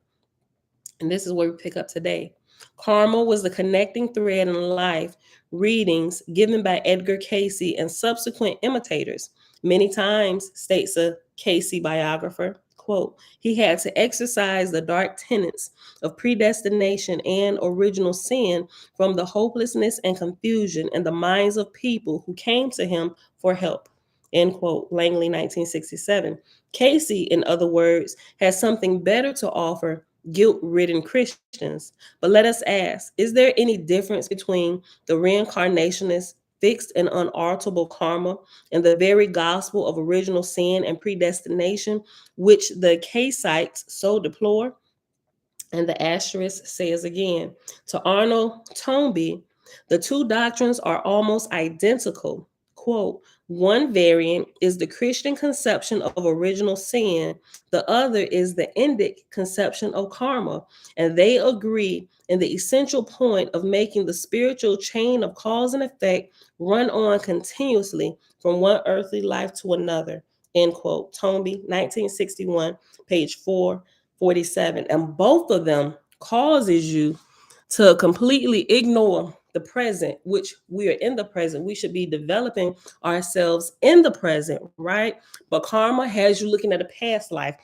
And this is where we pick up today. Karma was the connecting thread in life, readings given by Edgar Cayce and subsequent imitators. Many times, states a Cayce biographer, quote, he had to exercise the dark tenets of predestination and original sin from the hopelessness and confusion in the minds of people who came to him for help, end quote. Langley, 1967. Cayce, in other words, has something better to offer guilt-ridden Christians. But let us ask, is there any difference between the reincarnationist fixed and unalterable karma and the very gospel of original sin and predestination, which the Caycites so deplore? And the asterisk says again, to Arnold Toynbee, the two doctrines are almost identical. Quote, one variant is the Christian conception of original sin, the other is the Indic conception of karma, and they agree in the essential point of making the spiritual chain of cause and effect run on continuously from one earthly life to another, end quote. Toynbee, 1961, page 447. And both of them causes you to completely ignore the present, which we are in the present. We should be developing ourselves in the present, right? But karma has you looking at a past life.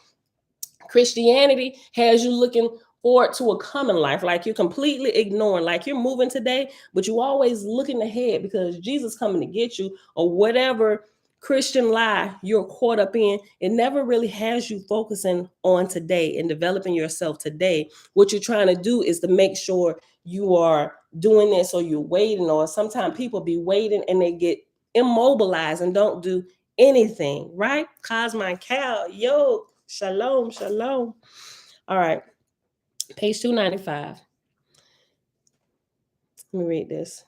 Christianity has you looking forward to a coming life, like you're completely ignoring, like you're moving today, but you always looking ahead because Jesus coming to get you, or whatever Christian lie you're caught up in. It never really has you focusing on today and developing yourself today. What you're trying to do is to make sure you are doing this, or you're waiting, or sometimes people be waiting and they get immobilized and don't do anything, right? Cosmine Cal, yo, shalom, shalom. All right, page 295. Let me read this.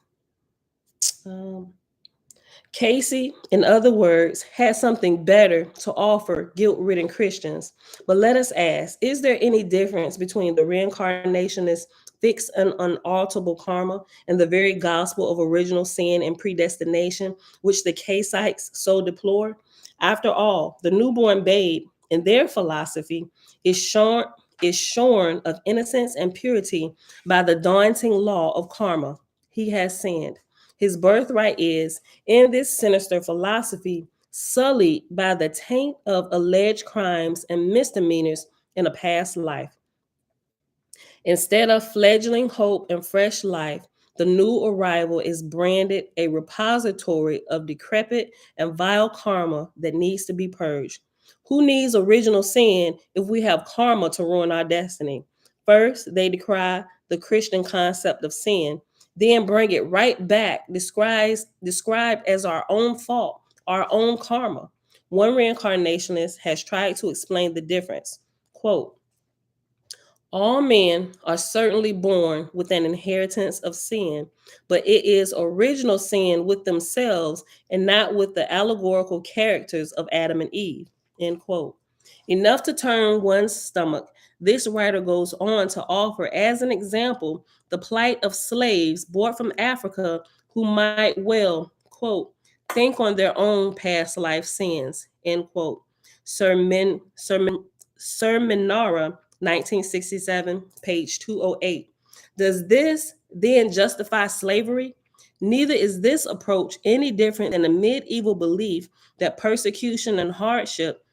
Cayce, in other words, has something better to offer guilt-ridden Christians. But let us ask, is there any difference between the reincarnationist fixed and unalterable karma and the very gospel of original sin and predestination, which the Caycites so deplore? After all, the newborn babe, in their philosophy, is shorn of innocence and purity by the daunting law of karma. He has sinned. His birthright is, in this sinister philosophy, sullied by the taint of alleged crimes and misdemeanors in a past life. Instead of fledgling hope and fresh life, the new arrival is branded a repository of decrepit and vile karma that needs to be purged. Who needs original sin if we have karma to ruin our destiny? First, they decry the Christian concept of sin, then bring it right back, described as our own fault, our own karma. One reincarnationist has tried to explain the difference. Quote, all men are certainly born with an inheritance of sin, but it is original sin with themselves and not with the allegorical characters of Adam and Eve, end quote. Enough to turn one's stomach, this writer goes on to offer as an example the plight of slaves brought from Africa who might well, quote, think on their own past life sins, end quote. Sermonara, 1967, page 208. Does this then justify slavery? Neither is this approach any different than the medieval belief that persecution and hardship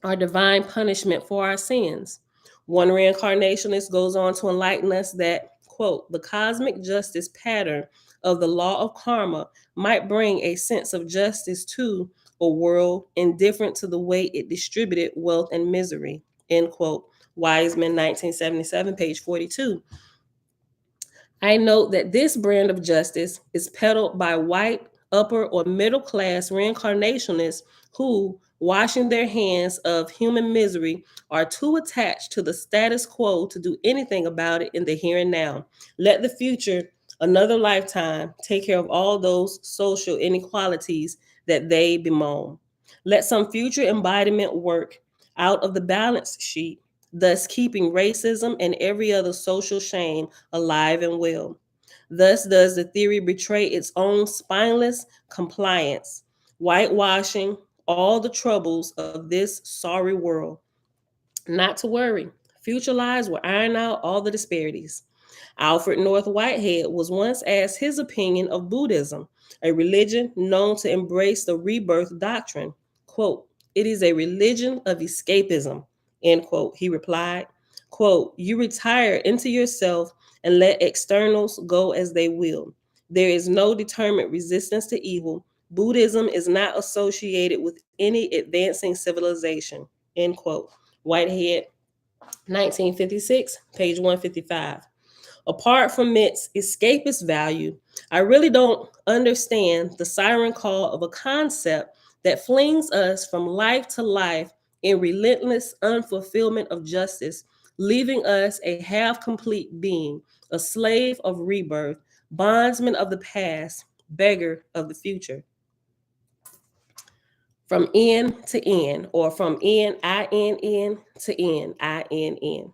are divine punishment for our sins. One reincarnationist goes on to enlighten us that, quote, the cosmic justice pattern of the law of karma might bring a sense of justice to, a world indifferent to the way it distributed wealth and misery, end quote. Wiseman, 1977, page 42. I note that this brand of justice is peddled by white, upper, or middle class reincarnationists who, washing their hands of human misery, are too attached to the status quo to do anything about it in the here and now. Let the future, another lifetime, take care of all those social inequalities that they bemoan. Let some future embodiment work out of the balance sheet, thus keeping racism and every other social shame alive and well. Thus does the theory betray its own spineless compliance, whitewashing all the troubles of this sorry world. Not to worry, future lives will iron out all the disparities. Alfred North Whitehead was once asked his opinion of Buddhism, a religion known to embrace the rebirth doctrine. Quote, "It is a religion of escapism," end quote. He replied, quote, "You retire into yourself and let externals go as they will. There is no determined resistance to evil. Buddhism is not associated with any advancing civilization," end quote. Whitehead, 1956, page 155. Apart from its escapist value, I really don't understand the siren call of a concept that flings us from life to life in relentless unfulfillment of justice, leaving us a half complete being, a slave of rebirth, bondsman of the past, beggar of the future. From end to end, or from N-I-N-N to N-I-N-N.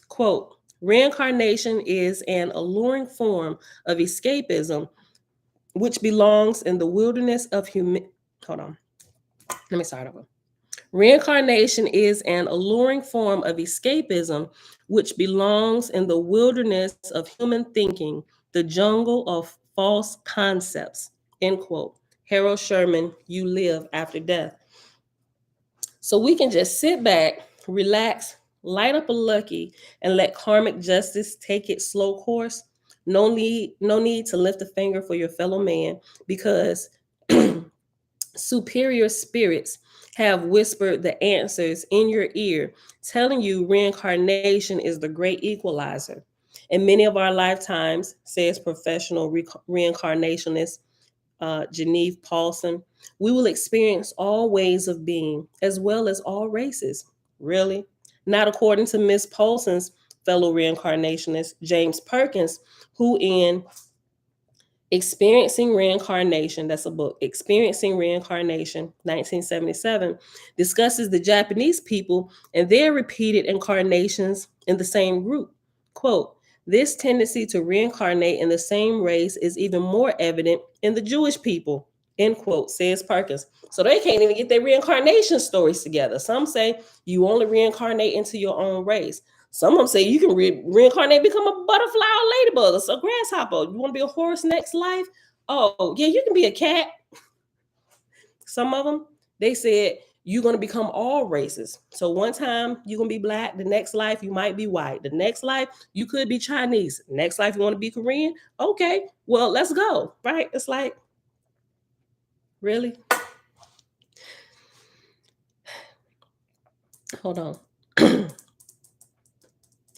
Quote, "Reincarnation is an alluring form of escapism which belongs in the wilderness of human." Hold on. Let me start over. "Reincarnation is an alluring form of escapism which belongs in the wilderness of human thinking, the jungle of false concepts." End quote. Harold Sherman, You Live After Death. So we can just sit back, relax, light up a lucky, and let karmic justice take its slow course. No need to lift a finger for your fellow man, because superior spirits have whispered the answers in your ear, telling you reincarnation is the great equalizer. In many of our lifetimes, says professional reincarnationist Genevieve Paulson, we will experience all ways of being as well as all races. Really? Not according to Miss Paulson's fellow reincarnationist, James Perkins, who in Experiencing Reincarnation, that's a book, Experiencing Reincarnation, 1977, discusses the Japanese people and their repeated incarnations in the same group. Quote, "This tendency to reincarnate in the same race is even more evident in the Jewish people," end quote, says Perkins. So they can't even get their reincarnation stories together. Some say you only reincarnate into your own race. Some of them say you can reincarnate, become a butterfly or ladybug or a grasshopper. You want to be a horse next life? Oh, yeah, you can be a cat. Some of them, they said you're going to become all races. So one time you're going to be black. The next life you might be white. The next life you could be Chinese. Next life you want to be Korean. Okay, well, let's go. Right? It's like, really? Hold on.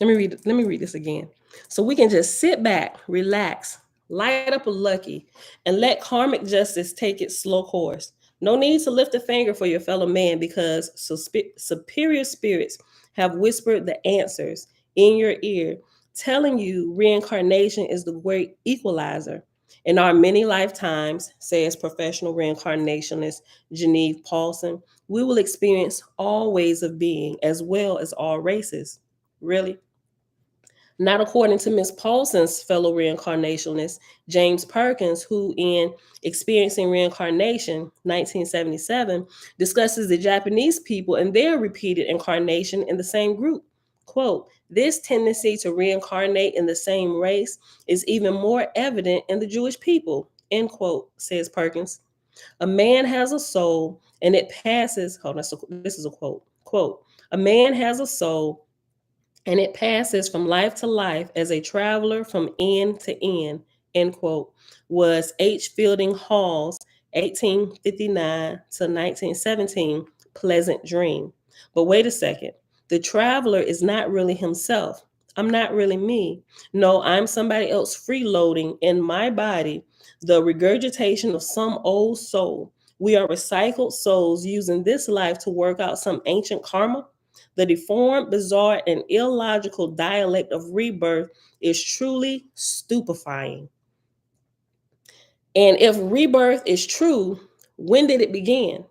Let me read this again. So we can just sit back, relax, light up a lucky, and let karmic justice take its slow course. No need to lift a finger for your fellow man, because superior spirits have whispered the answers in your ear, telling you reincarnation is the great equalizer. In our many lifetimes, says professional reincarnationist Genevieve Paulson, we will experience all ways of being as well as all races. Really? Not according to Miss Paulson's fellow reincarnationist, James Perkins, who in Experiencing Reincarnation, 1977, discusses the Japanese people and their repeated incarnation in the same group. Quote, "This tendency to reincarnate in the same race is even more evident in the Jewish people," end quote, says Perkins. "A man has a soul and it passes," hold on, so this is a quote, "A man has a soul and it passes from life to life as a traveler from end to end," end quote, was H. Fielding Hall's 1859 to 1917, pleasant dream. But wait a second. The traveler is not really himself. I'm not really me. No, I'm somebody else freeloading in my body, the regurgitation of some old soul. We are recycled souls using this life to work out some ancient karma. The deformed, bizarre, and illogical dialect of rebirth is truly stupefying. And if rebirth is true, when did it begin?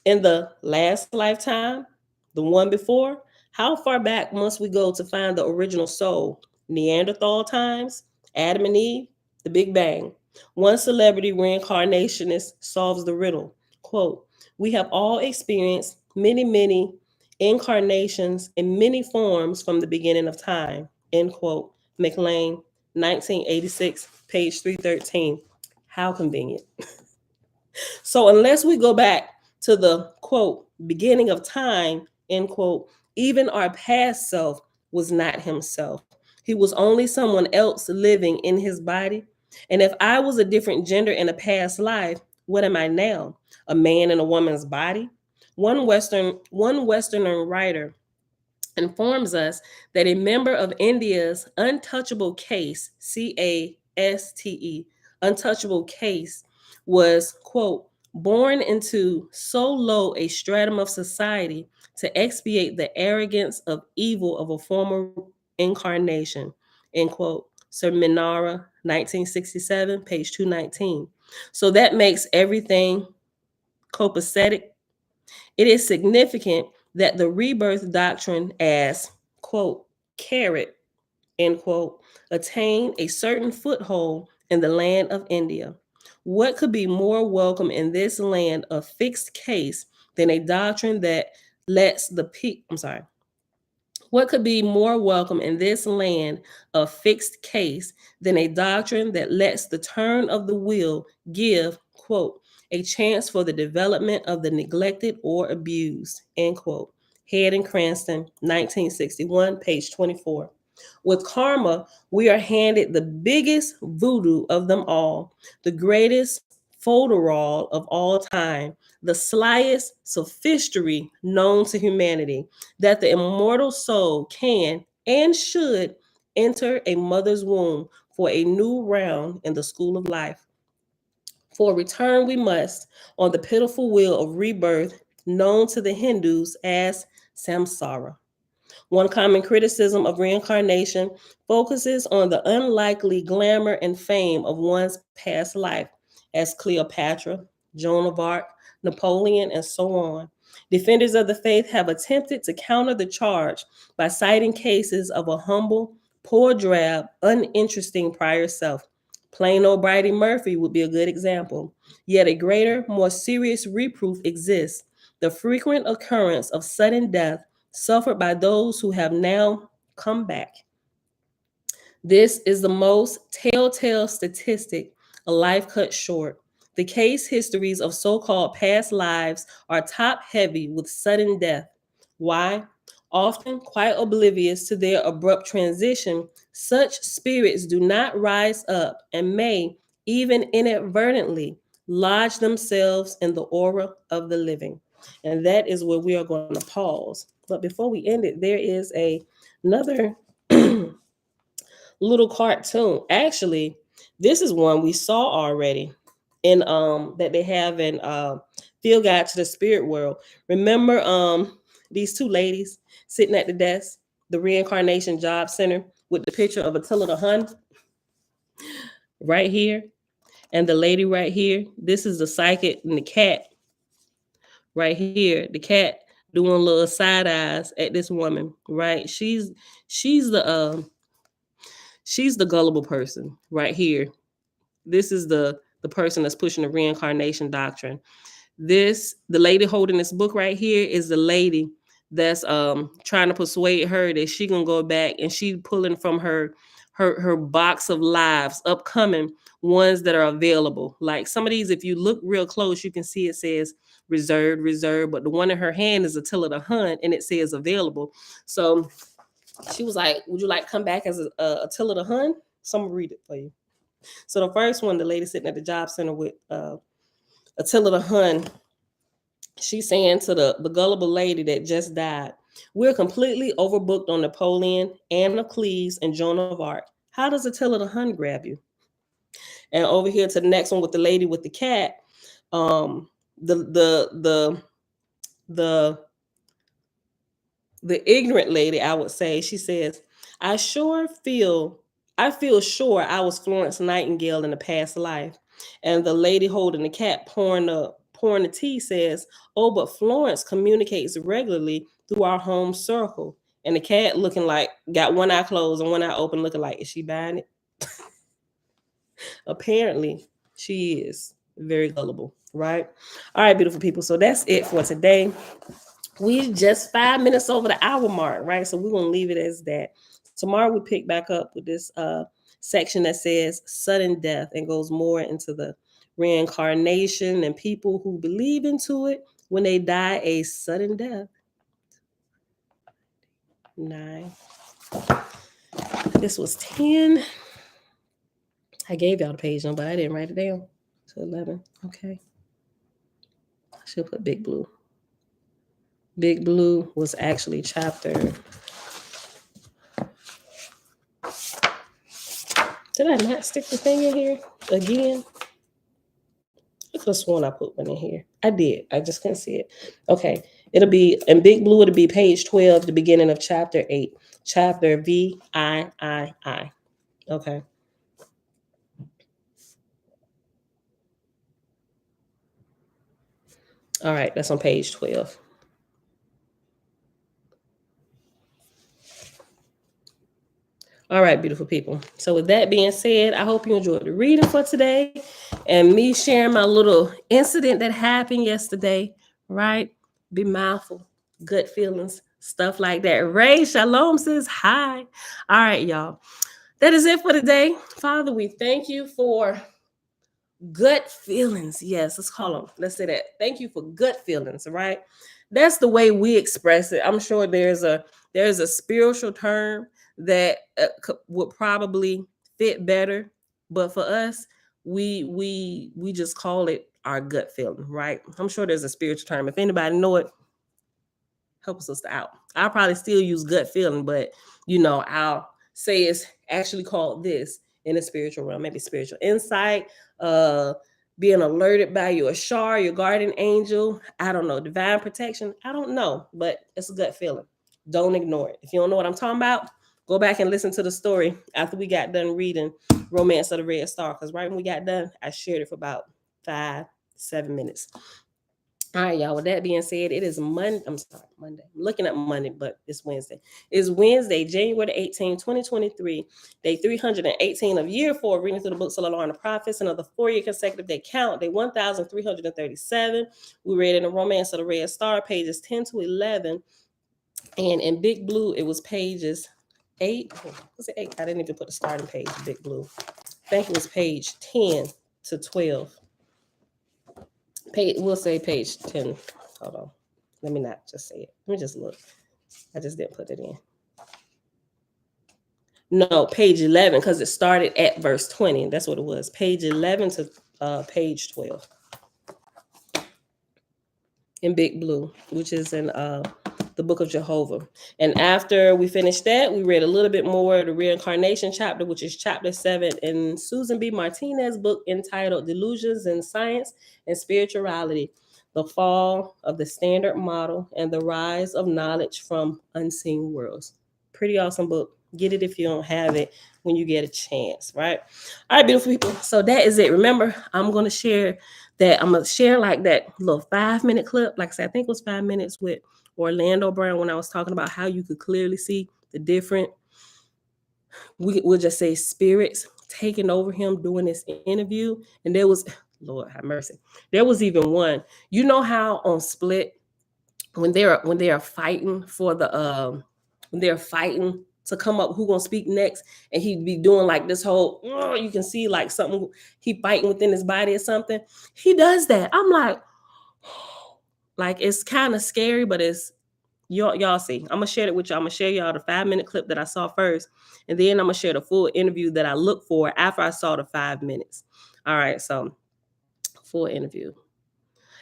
In the last lifetime? The one before? How far back must we go to find the original soul? Neanderthal times? Adam and Eve? The Big Bang? One celebrity reincarnationist solves the riddle. Quote, we have all experienced many incarnations in many forms from the beginning of time. End quote. McLean, 1986, page 313. How convenient. So unless we go back to the quote beginning of time, end quote, even our past self was not himself. He was only someone else living in his body. And if I was a different gender in a past life, what am I now? A man in a woman's body? One Westerner writer informs us that a member of India's untouchable caste, CASTE, untouchable caste, was, quote, born into so low a stratum of society to expiate the arrogance of evil of a former incarnation, end quote. Sir Minara, 1967, page 219. So that makes everything copacetic. It is significant that the rebirth doctrine as, quote, carrot, end quote, attained a certain foothold in the land of India. What could be more welcome in this land of fixed case than a doctrine that lets the what could be more welcome in this land of fixed case than a doctrine that lets the turn of the wheel give, quote, a chance for the development of the neglected or abused, end quote. Head and Cranston, 1961, page 24. With karma, we are handed the biggest voodoo of them all, the greatest folderol of all time, the slyest sophistry known to humanity, that the immortal soul can and should enter a mother's womb for a new round in the school of life. For return we must on the pitiful wheel of rebirth known to the Hindus as samsara. One common criticism of reincarnation focuses on the unlikely glamour and fame of one's past life, as Cleopatra, Joan of Arc, Napoleon, and so on. Defenders of the faith have attempted to counter the charge by citing cases of a humble, poor drab, uninteresting prior self. Plain old Bridie Murphy would be a good example. Yet a greater, more serious reproof exists: the frequent occurrence of sudden death suffered by those who have now come back. This is the most telltale statistic, a life cut short. The case histories of so called past lives are top heavy with sudden death. Why? Often quite oblivious to their abrupt transition, such spirits do not rise up and may, even inadvertently, lodge themselves in the aura of the living. And that is where we are going to pause. But before we end it, there is another little cartoon. Actually, this is one we saw already in that they have in Field Guide to the Spirit World. Remember these two ladies sitting at the desk, the Reincarnation Job Center, with the picture of Attila the Hun right here, and the lady right here. This is the psychic and the cat right here. The cat doing little side eyes at this woman, right? She's the gullible person right here. This is the person that's pushing the reincarnation doctrine. The lady holding this book right here is the lady that's trying to persuade her that she gonna go back, and she pulling from her box of lives, upcoming ones that are available. Like some of these, if you look real close, you can see it says reserved, but the one in her hand is Attila the Hun, and it says available. So she was like, would you like to come back as Attila the Hun? So I'm gonna read it for you. So the first one, the lady sitting at the job center with Attila the Hun, she's saying to the gullible lady that just died, we're completely overbooked on Napoleon, Anne of Cleves, and Joan of Arc. How does Attila the Hun grab you? And over here to the next one with the lady with the cat, the ignorant lady, I would say, she says, I feel sure I was Florence Nightingale in a past life. And the lady holding the cat pouring the tea says, oh, but Florence communicates regularly through our home circle. And the cat looking like, got one eye closed and one eye open, looking like, is she buying it? Apparently, she is very gullible, right? All right, beautiful people. So that's it for today. We just 5 minutes over the hour mark, right? So we're going to leave it as that. Tomorrow we pick back up with this section that says sudden death and goes more into the reincarnation and people who believe into it when they die a sudden death. 9. This was 10. I gave y'all the page number, but I didn't write it down. So 11. Okay. I should put Big Blue. Big Blue was actually chapter. Did I not stick the thing in here again? I could have sworn I put one in here. I did. I just couldn't see it. Okay. It'll be, in Big Blue, it'll be page 12, the beginning of chapter 8. Chapter VIII. Okay. All right. That's on page 12. All right, beautiful people. So with that being said, I hope you enjoyed the reading for today and me sharing my little incident that happened yesterday, right? Be mindful, gut feelings, stuff like that. Ray Shalom says hi. All right, y'all. That is it for today. Father, we thank you for gut feelings. Yes, let's call them. Let's say that. Thank you for gut feelings, right? That's the way we express it. I'm sure there's a spiritual term that would probably fit better, but for us, we just call it our gut feeling, right? I'm sure there's a spiritual term. If anybody know it, help us out. I'll probably still use gut feeling, but I'll say it's actually called this in the spiritual realm, maybe spiritual insight, being alerted by your Ashar, your guardian angel. I don't know, divine protection. I don't know, but it's a gut feeling. Don't ignore it. If you don't know what I'm talking about, go back and listen to the story after we got done reading Romance of the Red Star, because right when we got done, I shared it for about 5-7 minutes. All right, y'all. With that being said, it is Monday. I'm sorry, Monday. I'm looking at Monday, but it's Wednesday. It's Wednesday, January 18th, 2023, day 318 of year 4, reading through the books of the Law and the Prophets. Another 4-year consecutive day count, day 1337. We read in the Romance of the Red Star, pages 10 to 11. And in Big Blue, it was pages 8. Was it 8? I didn't even put the starting page, Big Blue. I think it was page 10 to 12. We'll say page 10. Hold on. Let me not just say it. Let me just look. I just didn't put it in. No, page 11, because it started at verse 20. That's what it was. Page 11 to page 12. In Big Blue, which is in the Book of Jehovah. And after we finished that, we read a little bit more of the Reincarnation chapter, which is chapter 7 in Susan B. Martinez's book entitled Delusions in Science and Spirituality, the Fall of the Standard Model and the Rise of Knowledge from Unseen Worlds. Pretty awesome book. Get it if you don't have it when you get a chance, right? All right, beautiful people. So that is it. Remember, I'm going to share like that little 5-minute clip. Like I said, I think it was 5 minutes with Orlando Brown when I was talking about how you could clearly see the different, we'll just say, spirits taking over him doing this interview. And there was, Lord have mercy, there was even one. You know how on Split, when they are fighting for the when they're fighting to come up who gonna speak next, and he'd be doing like this whole, you can see like something, he fighting within his body or something. He does that. I'm like it's kind of scary, but it's y'all see. I'm gonna share it with y'all. I'm gonna share y'all the 5-minute clip that I saw first, and then I'm gonna share the full interview that I looked for after I saw the 5 minutes. All right, so full interview.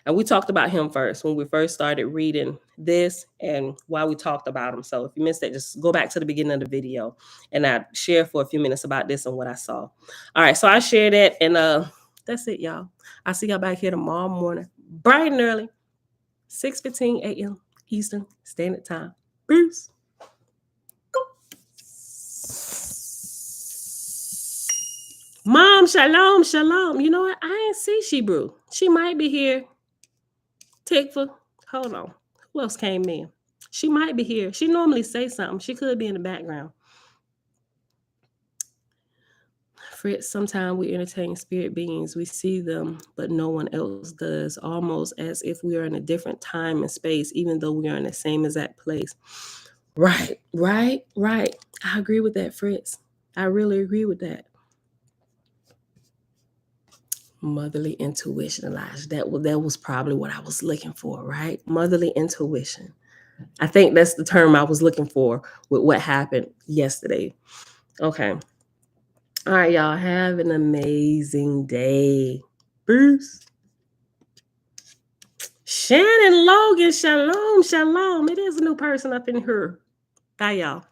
And we talked about him first when we first started reading this and why we talked about him. So if you missed that, just go back to the beginning of the video and I share for a few minutes about this and what I saw. All right, so I shared that, and that's it, y'all. I'll see y'all back here tomorrow morning, bright and early, 6:15 a.m. Eastern Standard Time. Peace. Mom, shalom, shalom. You know what? I ain't see Shebrew. She might be here. Tikva, hold on. Who else came in? She might be here. She normally say something. She could be in the background. Fritz, sometimes we entertain spirit beings. We see them, but no one else does. Almost as if we are in a different time and space, even though we are in the same exact place. Right. I agree with that, Fritz. I really agree with that. Motherly intuition, Elijah. That was probably what I was looking for, right? Motherly intuition. I think that's the term I was looking for with what happened yesterday. Okay. All right, y'all. Have an amazing day. Peace. Shannon Logan, shalom, shalom. It is a new person up in here. Bye, y'all.